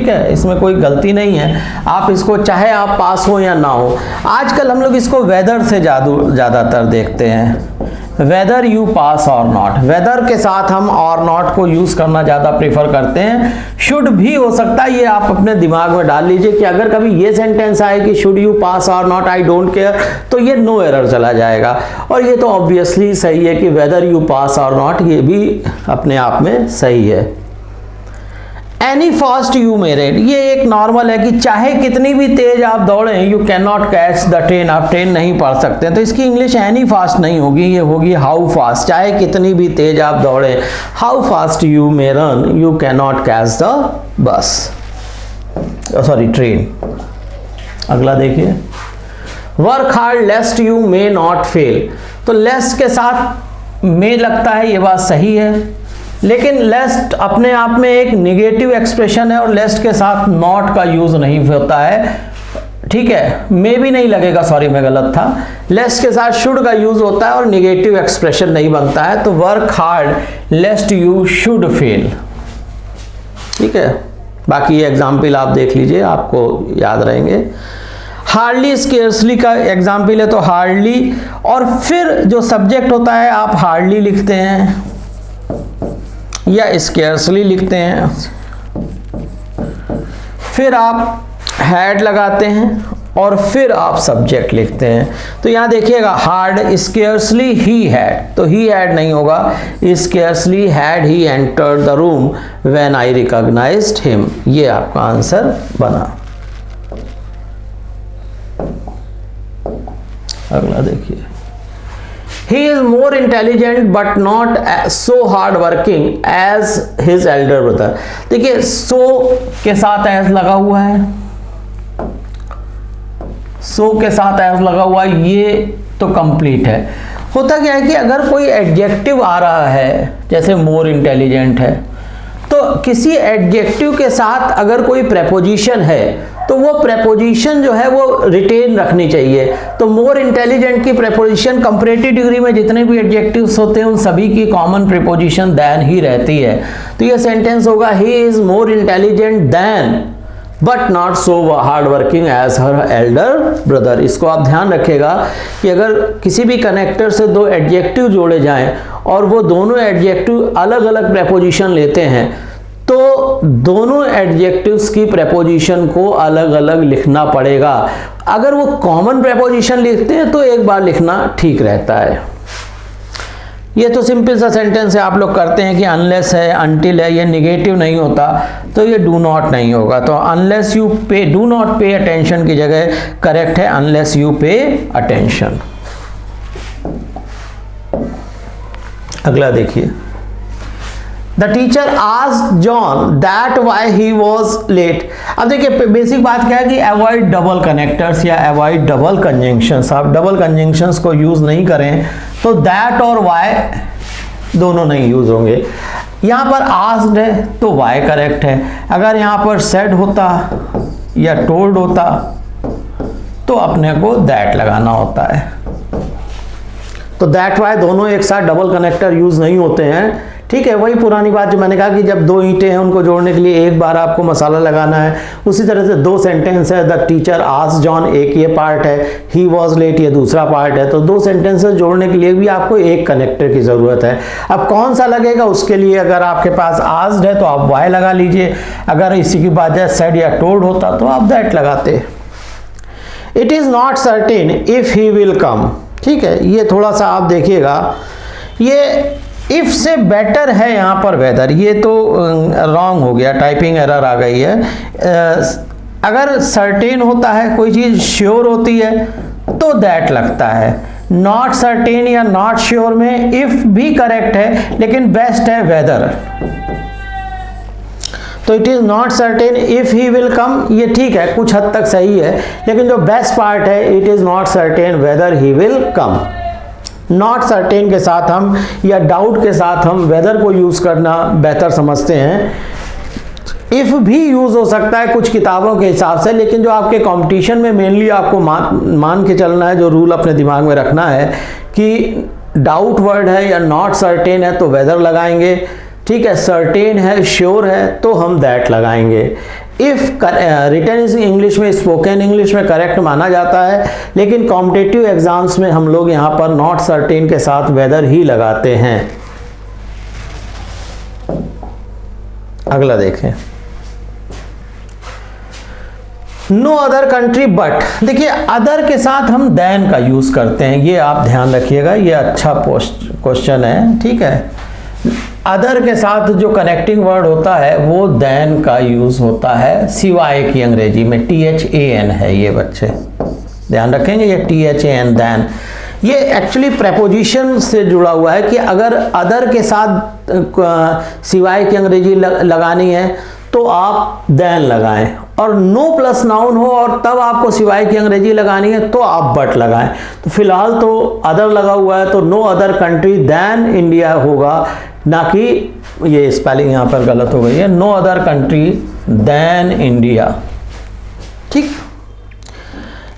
S1: है, इसमें कोई गलती नहीं है। आप इसको चाहे आप पास हो या ना हो, आजकल हम लोग इसको वेदर से ज़्यादातर देखते हैं, वेदर यू पास और नॉट। वेदर के साथ हम और नॉट को यूज़ करना ज़्यादा प्रेफर करते हैं। शुड भी हो सकता है, ये आप अपने दिमाग में डाल लीजिए कि अगर कभी ये सेंटेंस आए कि शुड यू पास और नॉट, आई डोंट केयर, तो ये नो एरर चला जाएगा। और ये तो ऑब्वियसली सही है कि वेदर यू पास और नॉट, ये भी अपने आप में सही है।
S2: Any fast you may run, ये एक नॉर्मल है कि चाहे कितनी भी तेज आप दौड़ें, you can not catch the train, आप ट्रेन नहीं पढ़ सकते। तो इसकी इंग्लिश एनी फास्ट नहीं होगी, ये होगी हाउ फास्ट। चाहे कितनी भी तेज आप दौड़ें, how fast you may run, you can not catch the बस, सॉरी ट्रेन। अगला देखिए, work hard लेस्ट you may not fail. तो लेस्ट के साथ मे लगता है, ये बात सही है, लेकिन लेस्ट अपने आप में एक निगेटिव एक्सप्रेशन है और लेस्ट के साथ नॉट का यूज नहीं होता है, ठीक है। मे भी नहीं लगेगा, सॉरी मैं गलत था, लेस्ट के साथ शुड का यूज होता है और निगेटिव एक्सप्रेशन नहीं बनता है। तो work hard लेस्ट you should fail, ठीक है। बाकी ये एग्जाम्पल आप देख लीजिए, आपको याद रहेंगे। हार्डली स्केर्सली का एग्जाम्पल है, तो हार्डली और फिर जो सब्जेक्ट होता है आप हार्डली लिखते हैं या स्केर्सली लिखते हैं, फिर आप हैड लगाते हैं और फिर आप सब्जेक्ट लिखते हैं। तो यहाँ देखिएगा, हार्ड स्केर्सली ही हैड, तो ही हैड नहीं होगा, scarcely had he entered the room when I recognized him, ये आपका आंसर बना। अगला देखिए, He is more intelligent but not so hard working as his elder brother। देखिए, so के साथ as लगा हुआ है, so के साथ as लगा हुआ है, ये तो कंप्लीट है। होता क्या है कि अगर कोई एडजेक्टिव आ रहा है, जैसे more intelligent है, तो किसी एडजेक्टिव के साथ अगर कोई प्रेपोजिशन है तो वो प्रेपोजिशन जो है वो रिटेन रखनी चाहिए। तो मोर इंटेलिजेंट की प्रेपोजिशन कंपैरेटिव डिग्री में जितने भी एडजेक्टिव्स होते हैं उन सभी की कॉमन प्रेपोजिशन देन ही रहती है। तो ये सेंटेंस होगा, he is more intelligent than but not so hard working as her elder brother. इसको आप ध्यान रखिएगा कि अगर किसी भी कनेक्टर से दो एडजेक्टिव जोड़े जाएं और वो दोनों एडजेक्टिव अलग अलग प्रेपोजिशन लेते हैं, तो दोनों एडजेक्टिव्स की प्रेपोजिशन को अलग अलग लिखना पड़ेगा। अगर वो कॉमन प्रेपोजिशन लिखते हैं तो एक बार लिखना ठीक रहता है। ये तो सिंपल सा सेंटेंस है, आप लोग करते हैं कि अनलेस है, अनटिल है, ये निगेटिव नहीं होता, तो ये डू नॉट नहीं होगा। तो अनलेस यू पे, डू नॉट पे अटेंशन की जगह करेक्ट है अनलेस यू पे अटेंशन। अगला देखिए, the teacher asked John that why he was late. अब देखिए, बेसिक बात क्या है कि अवॉइड डबल कनेक्टर्स या अवॉइड डबल कंजंक्शंस। आप डबल कंजंक्शंस को यूज नहीं करें तो दैट और वाई दोनों नहीं यूज होंगे। यहाँ पर आस्क्ड है तो वाई करेक्ट है, अगर यहाँ पर सेड होता या टोल्ड होता तो अपने को दैट लगाना होता है। तो दैट वाई दोनों एक साथ डबल कनेक्टर यूज नहीं होते हैं, ठीक है। वही पुरानी बात जो मैंने कहा कि जब दो ईंटें हैं उनको जोड़ने के लिए एक बार आपको मसाला लगाना है, उसी तरह से दो सेंटेंस है, द टीचर आस्क्ड जॉन एक ये पार्ट है, ही वॉज लेट ये दूसरा पार्ट है। तो दो सेंटेंसेस जोड़ने के लिए भी आपको एक कनेक्टर की जरूरत है। अब कौन सा लगेगा उसके लिए, अगर आपके पास आस्क्ड है तो आप वाई लगा लीजिए, अगर इसी की बात सेड या टोल्ड होता तो आप दैट लगाते। It is not certain if he will come, ठीक है। ये थोड़ा सा आप देखिएगा, ये इफ से बेटर है यहाँ पर वेदर, ये तो रॉन्ग हो गया, टाइपिंग एरर आ गई है। अगर सर्टेन होता है, कोई चीज श्योर होती है तो दैट लगता है। नॉट सर्टेन या नॉट श्योर में इफ भी करेक्ट है, लेकिन बेस्ट है वेदर। तो it is not certain if he will come, ये ठीक है, कुछ हद तक सही है, लेकिन जो बेस्ट पार्ट है, it is not certain weather he will come. Not certain के साथ हम या डाउट के साथ हम वेदर को यूज करना बेहतर समझते हैं। इफ भी यूज हो सकता है कुछ किताबों के हिसाब से, लेकिन जो आपके कंपटीशन में मेनली आपको मान के चलना है, जो रूल अपने दिमाग में रखना है कि डाउट वर्ड है या नॉट सर्टेन है तो वेदर लगाएंगे, ठीक है। सर्टेन है, श्योर है तो हम दैट लगाएंगे। इफ रिटन इंग्लिश में, स्पोकन इंग्लिश में करेक्ट माना जाता है, लेकिन कॉम्पिटिटिव एग्जाम्स में हम लोग यहाँ पर नॉट सर्टेन के साथ वेदर ही लगाते हैं। अगला देखें, नो अदर कंट्री बट। देखिए, अदर के साथ हम देन का यूज करते हैं, ये आप ध्यान रखिएगा, ये अच्छा क्वेश्चन है, ठीक है। अदर के साथ जो कनेक्टिंग वर्ड होता है वो देन का यूज होता है, सिवाय की अंग्रेजी में THAN है ये बच्चे ध्यान रखेंगे, ये THAN देन। ये एक्चुअली प्रेपोजिशन से जुड़ा हुआ है कि अगर अदर के साथ सिवाय की अंग्रेजी लगानी है तो आप देन लगाएं, और नो प्लस नाउन हो और तब आपको सिवाय की अंग्रेजी लगानी है तो आप बट लगाएं। तो फिलहाल तो अदर लगा हुआ है तो no other country than India होगा, ना कि ये स्पेलिंग यहाँ पर गलत हो गई है, no other country than India. ठीक,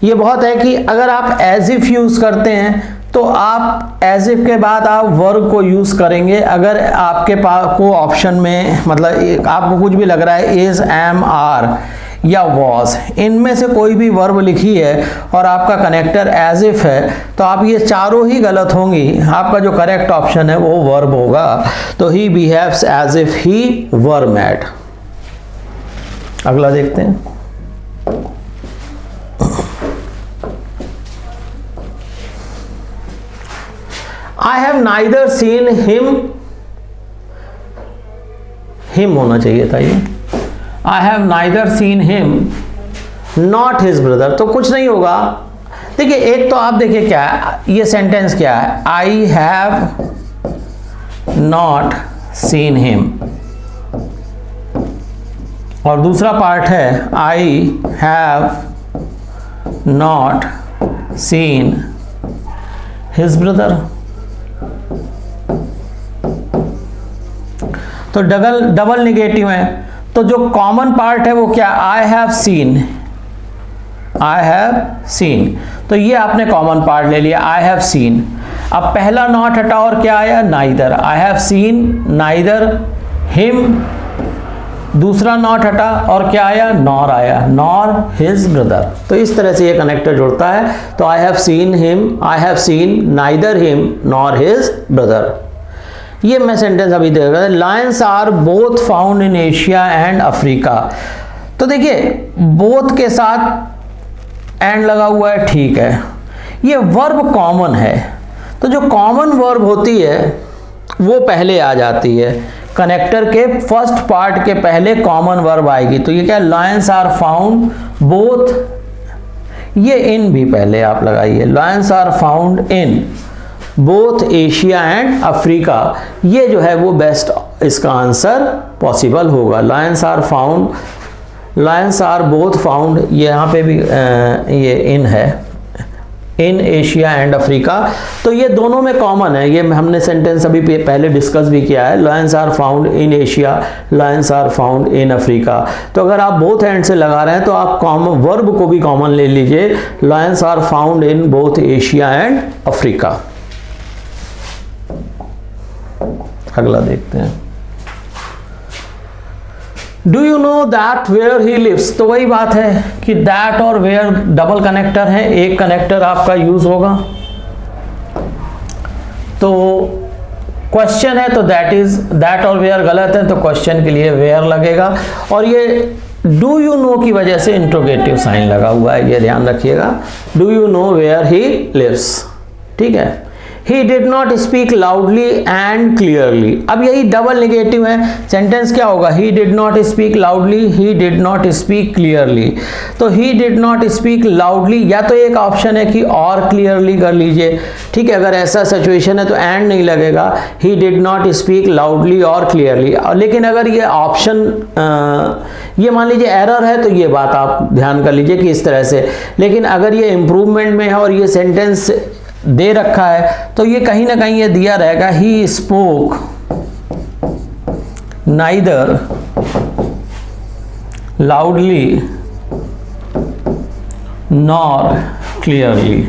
S2: ये बहुत है कि अगर आप एज इफ यूज करते हैं तो आप एज इफ के बाद आप वर्ब को यूज करेंगे। अगर आपके पास को ऑप्शन में मतलब आपको कुछ भी लग रहा है इज, एम, आर या वॉज, इनमें से कोई भी वर्ब लिखी है और आपका कनेक्टर एज इफ है तो आप ये चारों ही गलत होंगी। आपका जो करेक्ट ऑप्शन है वो वर्ब होगा। तो he behaves as if he were mad. अगला देखते हैं। I have neither seen him, him होना चाहिए था ये, I have neither seen him not his brother, तो कुछ नहीं होगा। देखिए एक तो आप देखिए क्या है, ये सेंटेंस क्या है, I have not seen him, और दूसरा पार्ट है I have not seen his brother। तो डबल निगेटिव है, तो जो कॉमन पार्ट है वो क्या, आई have scene, I have scene, तो ये आपने कॉमन पार्ट ले लिया, आई हैव सीन। अब पहला नॉट हटा और क्या आया, neither, I have seen neither him, दूसरा नॉट हटा और क्या आया, नॉर आया, नॉर हिज ब्रदर। तो इस तरह से ये कनेक्टर जुड़ता है। तो I have seen him, I have seen neither him nor his brother. ये मैं सेंटेंस अभी देख रहा था, lions are both found in Asia and Africa. तो देखिए बोथ के साथ एंड लगा हुआ है, ठीक है, ये वर्ब कॉमन है, तो जो कॉमन वर्ब होती है वो पहले आ जाती है, कनेक्टर के फर्स्ट पार्ट के पहले कॉमन वर्ब आएगी। तो ये क्या, लायंस आर फाउंड बोथ, ये इन भी पहले आप लगाइए, lions are found in both Asia and Africa, ये जो है वो बेस्ट इसका आंसर पॉसिबल होगा। Lions are found, lions are both found, ये यहाँ पे भी ये इन है, इन एशिया एंड अफ्रीका, तो ये दोनों में कॉमन है। ये हमने सेंटेंस अभी पहले डिस्कस भी किया है, lions are found in Asia, lions are found in Africa. तो अगर आप बोथ हैंड से लगा रहे हैं तो आप कॉमन वर्ब को भी कॉमन ले लीजिए, lions are found in both Asia and Africa. अगला देखते हैं, do you know that where he lives. तो वही बात है कि दैट और वेयर डबल कनेक्टर है, एक कनेक्टर आपका यूज होगा। तो क्वेश्चन है तो दैट इज, दैट और वेयर गलत है तो क्वेश्चन के लिए वेयर लगेगा, और ये डू यू नो की वजह से इंट्रोगेटिव साइन लगा हुआ है, ये ध्यान रखिएगा, do you know where he lives, ठीक है। He did not speak loudly and clearly, अब यही डबल नेगेटिव है, सेंटेंस क्या होगा, he did not speak loudly, he did not speak clearly। तो he did not speak loudly, या तो एक ऑप्शन है कि और clearly कर लीजिए, ठीक है, अगर ऐसा सिचुएशन है तो and नहीं लगेगा, he did not speak loudly और clearly। लेकिन अगर ये ऑप्शन ये मान लीजिए एरर है तो ये बात आप ध्यान कर लीजिए कि इस तरह से, लेकिन अगर ये इम्प्रूवमेंट में है और ये सेंटेंस दे रखा है तो ये कहीं ना कहीं ये दिया रहेगा, he spoke neither loudly nor clearly.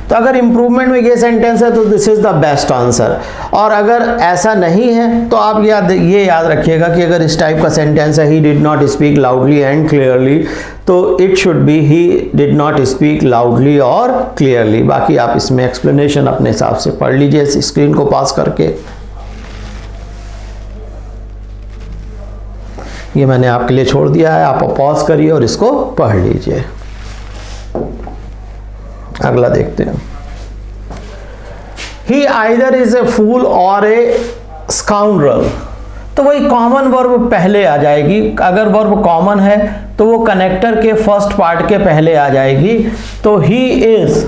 S2: तो अगर इंप्रूवमेंट में ये सेंटेंस है तो this is the best answer, और अगर ऐसा नहीं है तो आप ये याद रखिएगा कि अगर इस टाइप का सेंटेंस है, he did not speak loudly and clearly, तो it should be he did not speak loudly और क्लियरली। बाकी आप इसमें एक्सप्लेनेशन अपने हिसाब से पढ़ लीजिए स्क्रीन को पास करके। ये मैंने आपके लिए छोड़ दिया है, आप पॉज करिए और इसको पढ़ लीजिए। अगला देखते हैं, ही either is a fool or a scoundrel, तो वही कॉमन वर्ब पहले आ जाएगी। अगर वर्ब कॉमन है तो वो कनेक्टर के फर्स्ट पार्ट के पहले आ जाएगी। तो he is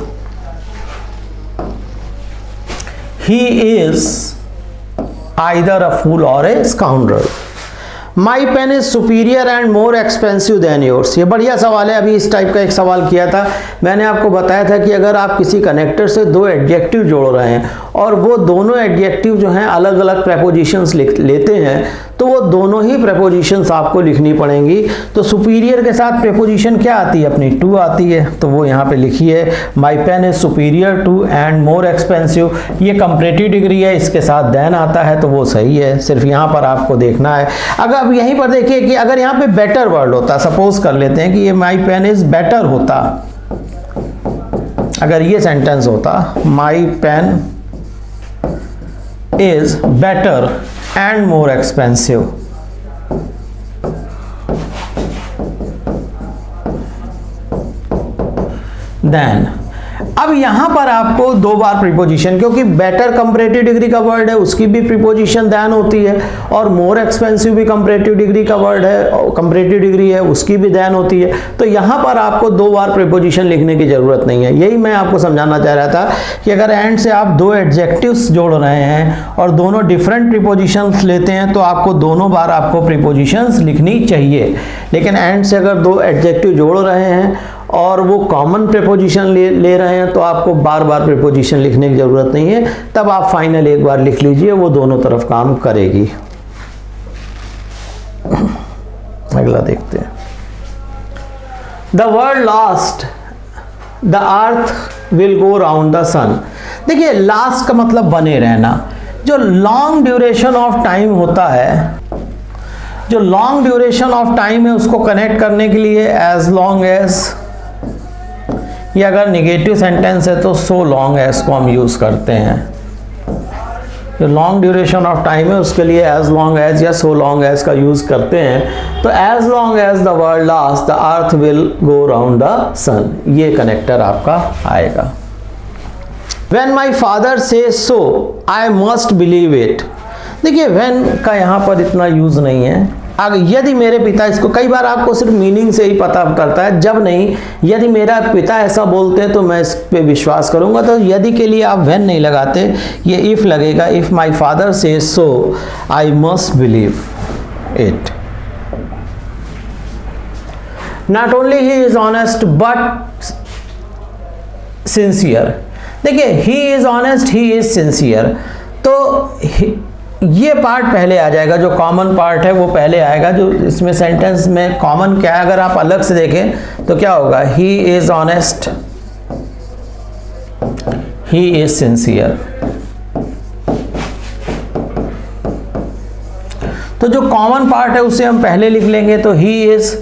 S2: either a fool or a scoundrel. My pen is superior and more expensive than yours. ये बढ़िया सवाल है। अभी इस टाइप का एक सवाल किया था, मैंने आपको बताया था कि अगर आप किसी कनेक्टर से दो एडजेक्टिव जोड़ रहे हैं और वो दोनों एडजेक्टिव जो हैं अलग अलग प्रेपोजिशंस लेते हैं, तो वो दोनों ही प्रेपोजिशंस आपको लिखनी पड़ेंगी। तो सुपीरियर के साथ प्रेपोजिशन क्या आती है अपनी? टू आती है, तो वो यहाँ पे लिखी है my pen is superior to and more expensive. ये कंपैरेटिव डिग्री है, इसके साथ देन आता है, तो वो सही है। सिर्फ यहाँ पर आपको देखना है। अगर अब यहीं पर देखिए कि अगर यहाँ पे बेटर वर्ड होता, सपोज कर लेते हैं कि ये माई पेन इज बेटर होता, अगर ये सेंटेंस होता my pen is better and more expensive, then अब यहां पर आपको दो बार प्रीपोजिशन, क्योंकि बेटर कंपैरेटिव डिग्री का वर्ड है, उसकी भी प्रीपोजिशन देन होती है, और मोर एक्सपेंसिव भी कंपैरेटिव डिग्री का वर्ड है, कंपैरेटिव डिग्री है, उसकी भी देन होती है। तो यहां पर आपको दो बार प्रीपोजिशन लिखने की जरूरत नहीं है। यही मैं आपको समझाना चाह रहा था कि अगर एंड से आप दो एडजेक्टिव्स जोड़ रहे हैं और दोनों डिफरेंट प्रीपोजिशंस लेते हैं तो आपको दोनों बार आपको प्रीपोजिशंस लिखनी चाहिए। लेकिन एंड से अगर दो एडजेक्टिव जोड़ रहे हैं और वो कॉमन प्रीपोजिशन ले रहे हैं तो आपको बार बार प्रीपोजिशन लिखने की जरूरत नहीं है। तब आप फाइनल एक बार लिख लीजिए, वो दोनों तरफ काम करेगी। अगला देखते हैं। The world last the earth will go round the sun. देखिए लास्ट का मतलब बने रहना। जो लॉन्ग ड्यूरेशन ऑफ टाइम होता है, जो लॉन्ग ड्यूरेशन ऑफ टाइम है, उसको कनेक्ट करने के लिए एज लॉन्ग एज, ये अगर निगेटिव सेंटेंस है तो सो लॉन्ग एज को हम यूज करते हैं। जो लॉन्ग ड्यूरेशन ऑफ टाइम है उसके लिए एज लॉन्ग एज या सो लॉन्ग एज का यूज करते हैं। तो as long as the world last the earth will go round the sun, ये कनेक्टर आपका आएगा। When my father says so, I must believe it। देखिए when का यहाँ पर इतना यूज नहीं है। यदि मेरे पिता, इसको कई बार आपको सिर्फ मीनिंग से ही पता करता है, जब नहीं, यदि मेरा पिता ऐसा बोलते हैं तो मैं इस पे विश्वास करूंगा। तो यदि के लिए आप when नहीं लगाते, ये if लगेगा। If my father says so I must believe it. Not only he is honest but sincere. देखिए he is honest, he is sincere, तो ये पार्ट पहले आ जाएगा। जो कॉमन पार्ट है वो पहले आएगा। जो इसमें सेंटेंस में कॉमन क्या है, अगर आप अलग से देखें तो क्या होगा? He is honest, he is sincere. तो जो कॉमन पार्ट है उसे हम पहले लिख लेंगे। तो ही इज,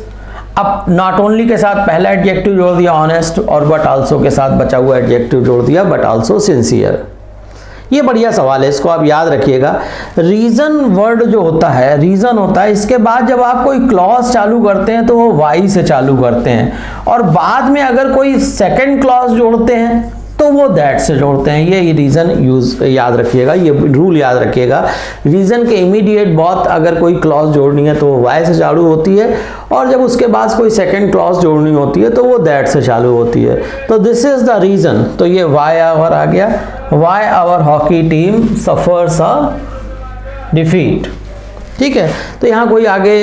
S2: अब नॉट ओनली के साथ पहला एडजेक्टिव जोड़ दिया ऑनेस्ट, और बट आल्सो के साथ बचा हुआ एडजेक्टिव जोड़ दिया बट आल्सो सिंसियर। ये बढ़िया सवाल है, इसको आप याद रखिएगा। रीजन वर्ड जो होता है, रीजन होता है, इसके बाद जब आप कोई क्लॉज चालू करते हैं तो वो वाई से चालू करते हैं, और बाद में अगर कोई सेकंड क्लॉज जोड़ते हैं तो वो दैट से जोड़ते हैं। ये रीजन यूज याद रखिएगा, ये रूल याद रखिएगा। रीजन के इमीडिएट बहुत अगर कोई क्लॉज जोड़नी है तो वो वाई से चालू होती है, और जब उसके बाद कोई सेकंड क्लॉज जोड़नी होती है तो वो दैट से चालू होती है। तो दिस इज द रीजन। तो ये वाई आवर आ गया। Why our hockey team suffers a defeat. ठीक है, तो यहाँ कोई आगे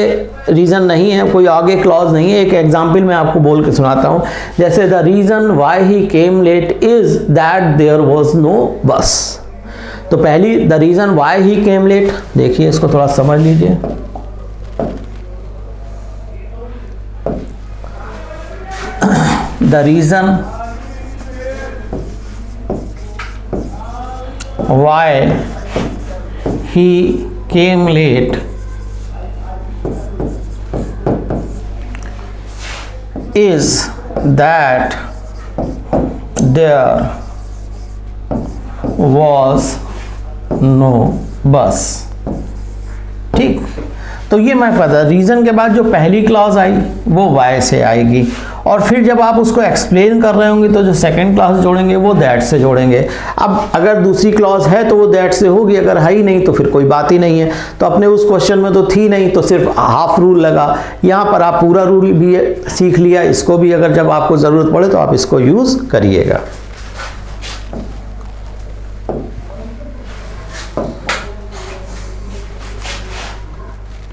S2: रीजन नहीं है, कोई आगे क्लॉज नहीं है। एक एग्जाम्पल मैं आपको बोल के सुनाता हूँ। जैसे the reason why he came late is that there was no bus. तो पहली the reason why he came late, देखिए इसको थोड़ा समझ लीजिए। The reason why he came late is that there was no bus। ठीक, तो ये मैं पता, रीजन के बाद जो पहली क्लॉज आई वो वाई से आएगी, और फिर जब आप उसको एक्सप्लेन कर रहे होंगे तो जो सेकंड क्लॉज जोड़ेंगे वो दैट से जोड़ेंगे। अब अगर दूसरी क्लॉज है तो वो दैट से होगी, अगर है ही नहीं तो फिर कोई बात ही नहीं है। तो अपने उस क्वेश्चन में तो थी नहीं, तो सिर्फ हाफ रूल लगा। यहाँ पर आप पूरा रूल भी सीख लिया, इसको भी अगर जब आपको ज़रूरत पड़े तो आप इसको यूज़ करिएगा।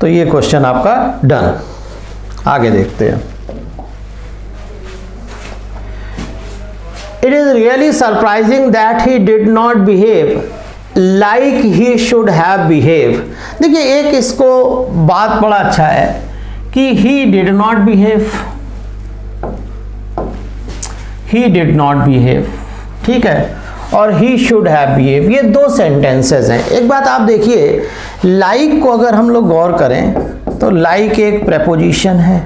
S2: तो ये क्वेश्चन आपका डन। आगे देखते हैं। It is really surprising that he did not behave like he should have behaved। देखिए एक इसको बात बड़ा अच्छा है कि he did not behave, he did not behave, ठीक है, और he should have behaved, ये दो सेंटेंसेस हैं। एक बात आप देखिए, like को अगर हम लोग गौर करें तो like एक प्रेपोजिशन है,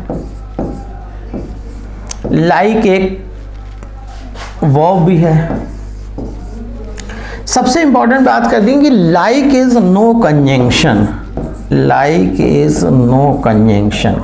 S2: like एक वर्ब भी है। सबसे इंपॉर्टेंट बात कर दी कि like is no conjunction, like is no conjunction.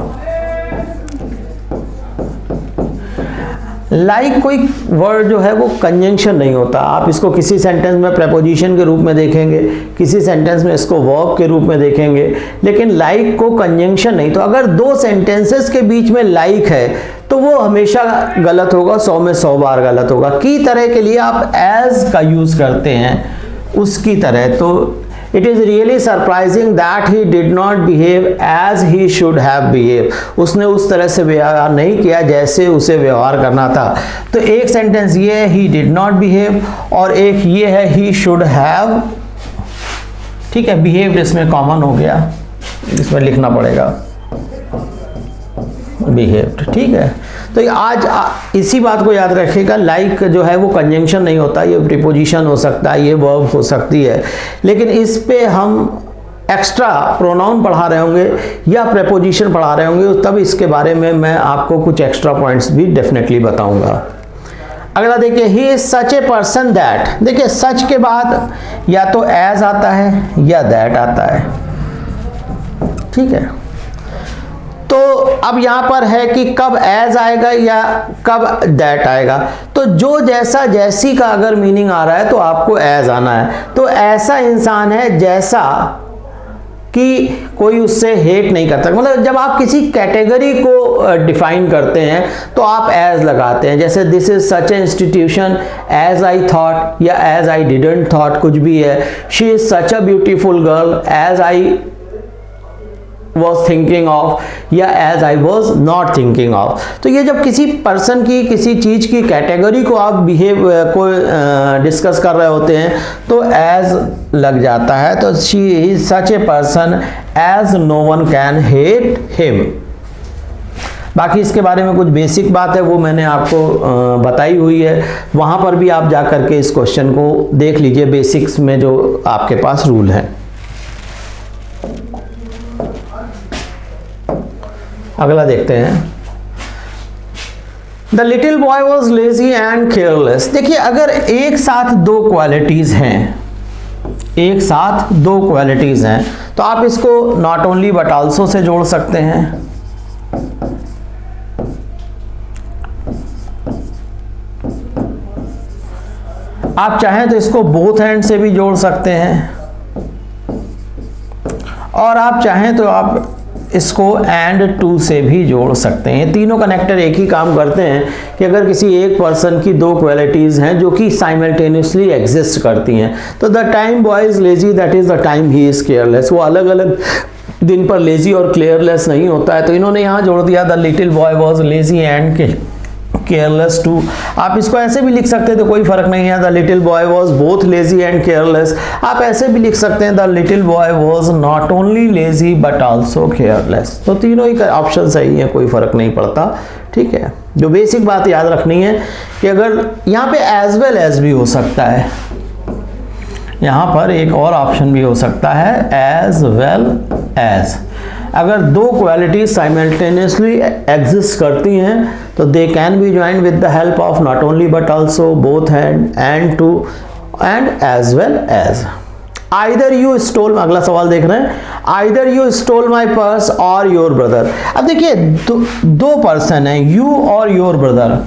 S2: Like कोई वर्ड जो है वो कंजंक्शन नहीं होता। आप इसको किसी सेंटेंस में प्रेपोजिशन के रूप में देखेंगे, किसी सेंटेंस में इसको वर्ब के रूप में देखेंगे, लेकिन लाइक को कंजंक्शन नहीं। तो अगर दो सेंटेंसेस के बीच में लाइक है तो वो हमेशा गलत होगा, 100 में 100 बार गलत होगा। की तरह के लिए आप एज का यूज करते हैं उसकी तरह। तो it is really surprising that he did not behave as he should have behave. उसने उस तरह से व्यवहार नहीं किया जैसे उसे व्यवहार करना था। तो एक सेंटेंस ये है ही डिड नॉट बिहेव, और एक ये है ही शुड हैव, ठीक है, बिहेव्ड इसमें कॉमन हो गया, इसमें लिखना पड़ेगा बिहेव्ड, ठीक है। तो आज इसी बात को याद रखिएगा, लाइक जो है वो कंजंक्शन नहीं होता, ये प्रीपोजिशन हो सकता है, ये वर्ब हो सकती है, लेकिन इस पे हम एक्स्ट्रा प्रोनाउन पढ़ा रहे होंगे या प्रेपोजिशन पढ़ा रहे होंगे, तब इसके बारे में मैं आपको कुछ एक्स्ट्रा पॉइंट्स भी डेफिनेटली बताऊंगा। अगला देखिए, he is such a person that. देखिए सच के बाद या तो एज आता है या दैट आता है, ठीक है। तो अब यहाँ पर है कि कब एज आएगा या कब दैट आएगा। तो जो जैसा जैसी का अगर मीनिंग आ रहा है तो आपको एज आना है। तो ऐसा इंसान है जैसा कि कोई उससे हेट नहीं करता। मतलब जब आप किसी कैटेगरी को डिफाइन करते हैं तो आप एज लगाते हैं। जैसे this is such a institution as I thought, या एज आई डिडंट थॉट, कुछ भी है। She is such a beautiful girl as I was thinking of, या as I was not thinking of। तो ये जब किसी पर्सन की, किसी चीज की कैटेगरी को आप को डिस्कस कर रहे होते हैं तो as लग जाता है। तो she is such a person as no one can hate him। बाकी इसके बारे में कुछ बेसिक बात है वो मैंने आपको बताई हुई है, वहां पर भी आप जा करके इस क्वेश्चन को देख लीजिए, बेसिक्स में जो आपके पास रूल है। अगला देखते हैं, the little boy was lazy and careless. देखिए अगर एक साथ दो क्वालिटीज हैं, एक साथ दो क्वालिटीज हैं, तो आप इसको नॉट ओनली बट आल्सो से जोड़ सकते हैं। आप चाहें तो इसको बोथ हैंड से भी जोड़ सकते हैं, और आप चाहें तो आप इसको एंड टू से भी जोड़ सकते हैं। तीनों कनेक्टर एक ही काम करते हैं कि अगर किसी एक पर्सन की दो क्वालिटीज़ हैं जो कि साइमल्टेनियसली एग्जिस्ट करती हैं, तो the time boy is lazy that is the time he is careless. वो अलग अलग दिन पर लेजी और केयरलेस नहीं होता है। तो इन्होंने यहाँ जोड़ दिया the little boy was lazy and careless too. आप इसको ऐसे भी लिख सकते हैं तो कोई फर्क नहीं है, the little boy was both lazy and careless. आप ऐसे भी लिख सकते हैं the little boy was not only lazy but also careless. तो तीनों ही ऑप्शन सही है, कोई फर्क नहीं पड़ता, ठीक है। जो बेसिक बात याद रखनी है कि अगर यहाँ पे एज वेल एज भी हो सकता है, यहाँ पर एक और ऑप्शन भी हो सकता है एज वेल एज। अगर दो क्वालिटी साइमल्टेनियसली एग्जिस्ट करती हैं तो they can be joined with the help of not only but also, both hand, and to, and as well as. Either you stole, अगला सवाल देख रहे हैं, either you stole my purse और your brother. अब देखिए दो पर्सन है, यू और योर ब्रदर।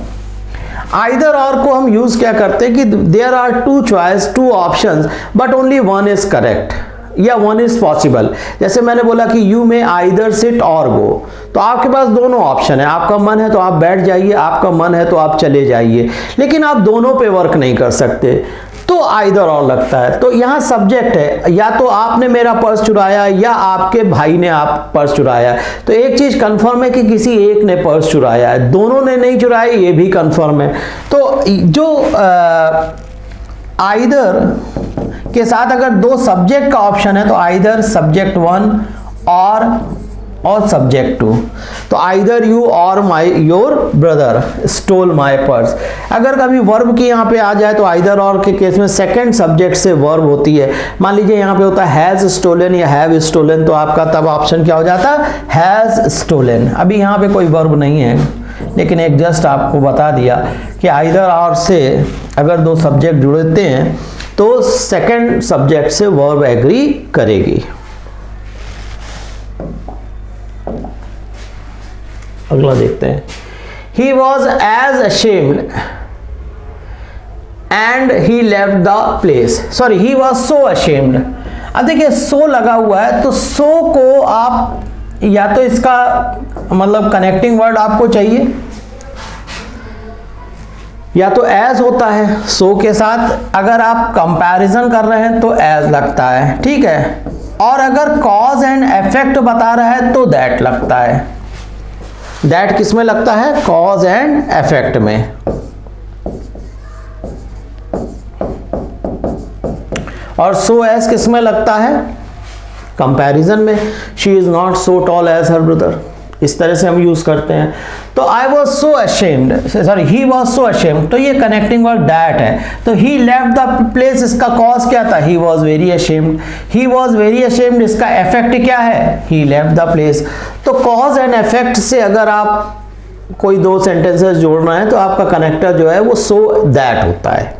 S2: आइदर और को हम यूज क्या करते हैं कि there are two choice, two options, but only one is correct या वन इज पॉसिबल। जैसे मैंने बोला कि यू में आइदर सिट और गो, तो आपके पास दोनों ऑप्शन है, आपका मन है तो आप बैठ जाइए, आपका मन है तो आप चले जाइए, लेकिन आप दोनों पे वर्क नहीं कर सकते, तो आइदर और लगता है। तो यहाँ सब्जेक्ट है, या तो आपने मेरा पर्स चुराया या आपके भाई ने आप पर्स चुराया। तो एक चीज कंफर्म है कि किसी एक ने पर्स चुराया है, दोनों ने नहीं चुराया ये भी कंफर्म है। तो जो आइदर के साथ अगर दो सब्जेक्ट का ऑप्शन है तो आइदर सब्जेक्ट 1 और सब्जेक्ट 2। तो आइदर यू और your brother stole my purse. अगर कभी वर्ब की यहाँ पे आ जाए तो आइदर और के केस में सेकंड सब्जेक्ट से वर्ब होती है। मान लीजिए यहाँ पे होता है हैज स्टोलन या हैव स्टोलन, तो आपका तब ऑप्शन क्या हो जाता है, हैज स्टोलन। अभी यहाँ पे कोई वर्ब नहीं है, लेकिन एक जस्ट आपको बता दिया कि आइदर और से अगर दो सब्जेक्ट जुड़ते हैं तो सेकंड सब्जेक्ट से वर्ब एग्री करेगी। अगला देखते हैं, he was as ashamed and he left the place, sorry he was so ashamed। अब देखिए so लगा हुआ है, तो so को आप या तो इसका मतलब कनेक्टिंग वर्ड आपको चाहिए, या तो as होता है so के साथ, अगर आप कंपैरिजन कर रहे हैं तो as लगता है, ठीक है, और अगर cause and effect बता रहा है तो that लगता है। दैट किस में लगता है, कॉज एंड इफेक्ट में। और सो एज किस में लगता है, कंपैरिजन में। She is not so tall as her brother, इस तरह से हम यूज करते हैं। तो I was so ashamed, sorry he was so ashamed, तो ये कनेक्टिंग वर्ड दैट है। तो ही लेफ्ट द प्लेस, इसका कॉज क्या था, he was very ashamed, he was very ashamed, इसका इफेक्ट क्या है, ही लेफ्ट द प्लेस। तो कॉज एंड इफेक्ट से अगर आप कोई दो सेंटेंसेस जोड़ना है तो आपका कनेक्टर जो है वो सो दैट होता है।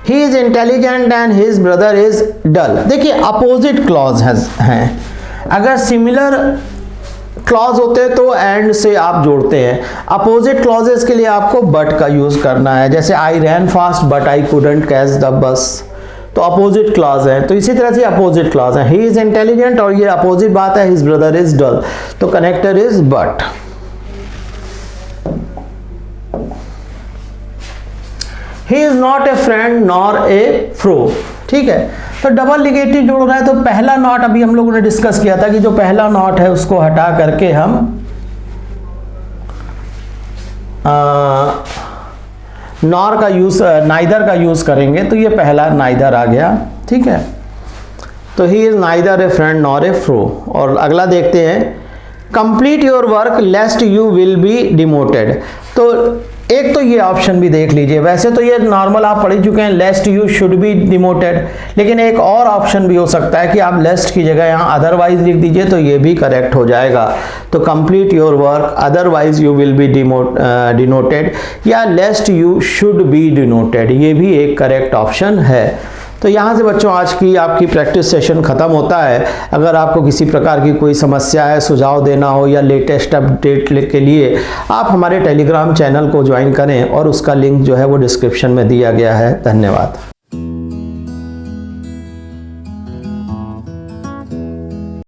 S2: He is intelligent and his brother is dull. देखिए अपोजिट क्लॉज हैं, अगर सिमिलर क्लॉज होते हैं तो एंड से आप जोड़ते हैं। अपोजिट क्लॉजेस के लिए आपको बट का यूज करना है, जैसे I ran fast but I couldn't catch the bus, तो अपोजिट क्लॉज है। तो इसी तरह से अपोजिट क्लॉज है, ही इज इंटेलिजेंट और ये अपोजिट बात है, हिज ब्रदर इज डल, तो connector is but. He is not a friend nor a foe, ठीक है। तो डबल निगेटिव जोड़ रहा है तो पहला नॉट अभी हम लोगों ने डिस्कस किया था कि जो पहला नॉट है उसको हटा करके हम नॉर का यूज, नाइदर का यूज करेंगे, तो ये पहला नाइदर आ गया, ठीक है। तो he is neither a friend nor a foe. और अगला देखते हैं, complete your work lest you will be demoted. तो एक तो ये ऑप्शन भी देख लीजिए, वैसे तो ये नॉर्मल आप पढ़ ही चुके हैं, लेस्ट यू शुड बी डिमोटेड, लेकिन एक और ऑप्शन भी हो सकता है कि आप लेस्ट की जगह यहाँ अदरवाइज लिख दीजिए, तो ये भी करेक्ट हो जाएगा। तो complete your work otherwise you will be denoted, या lest you should be denoted, ये भी एक करेक्ट ऑप्शन है। तो यहाँ से बच्चों आज की आपकी प्रैक्टिस सेशन ख़त्म होता है। अगर आपको किसी प्रकार की कोई समस्या है, सुझाव देना हो या लेटेस्ट अपडेट के लिए आप हमारे टेलीग्राम चैनल को ज्वाइन करें, और उसका लिंक जो है वो डिस्क्रिप्शन में दिया गया है। धन्यवाद।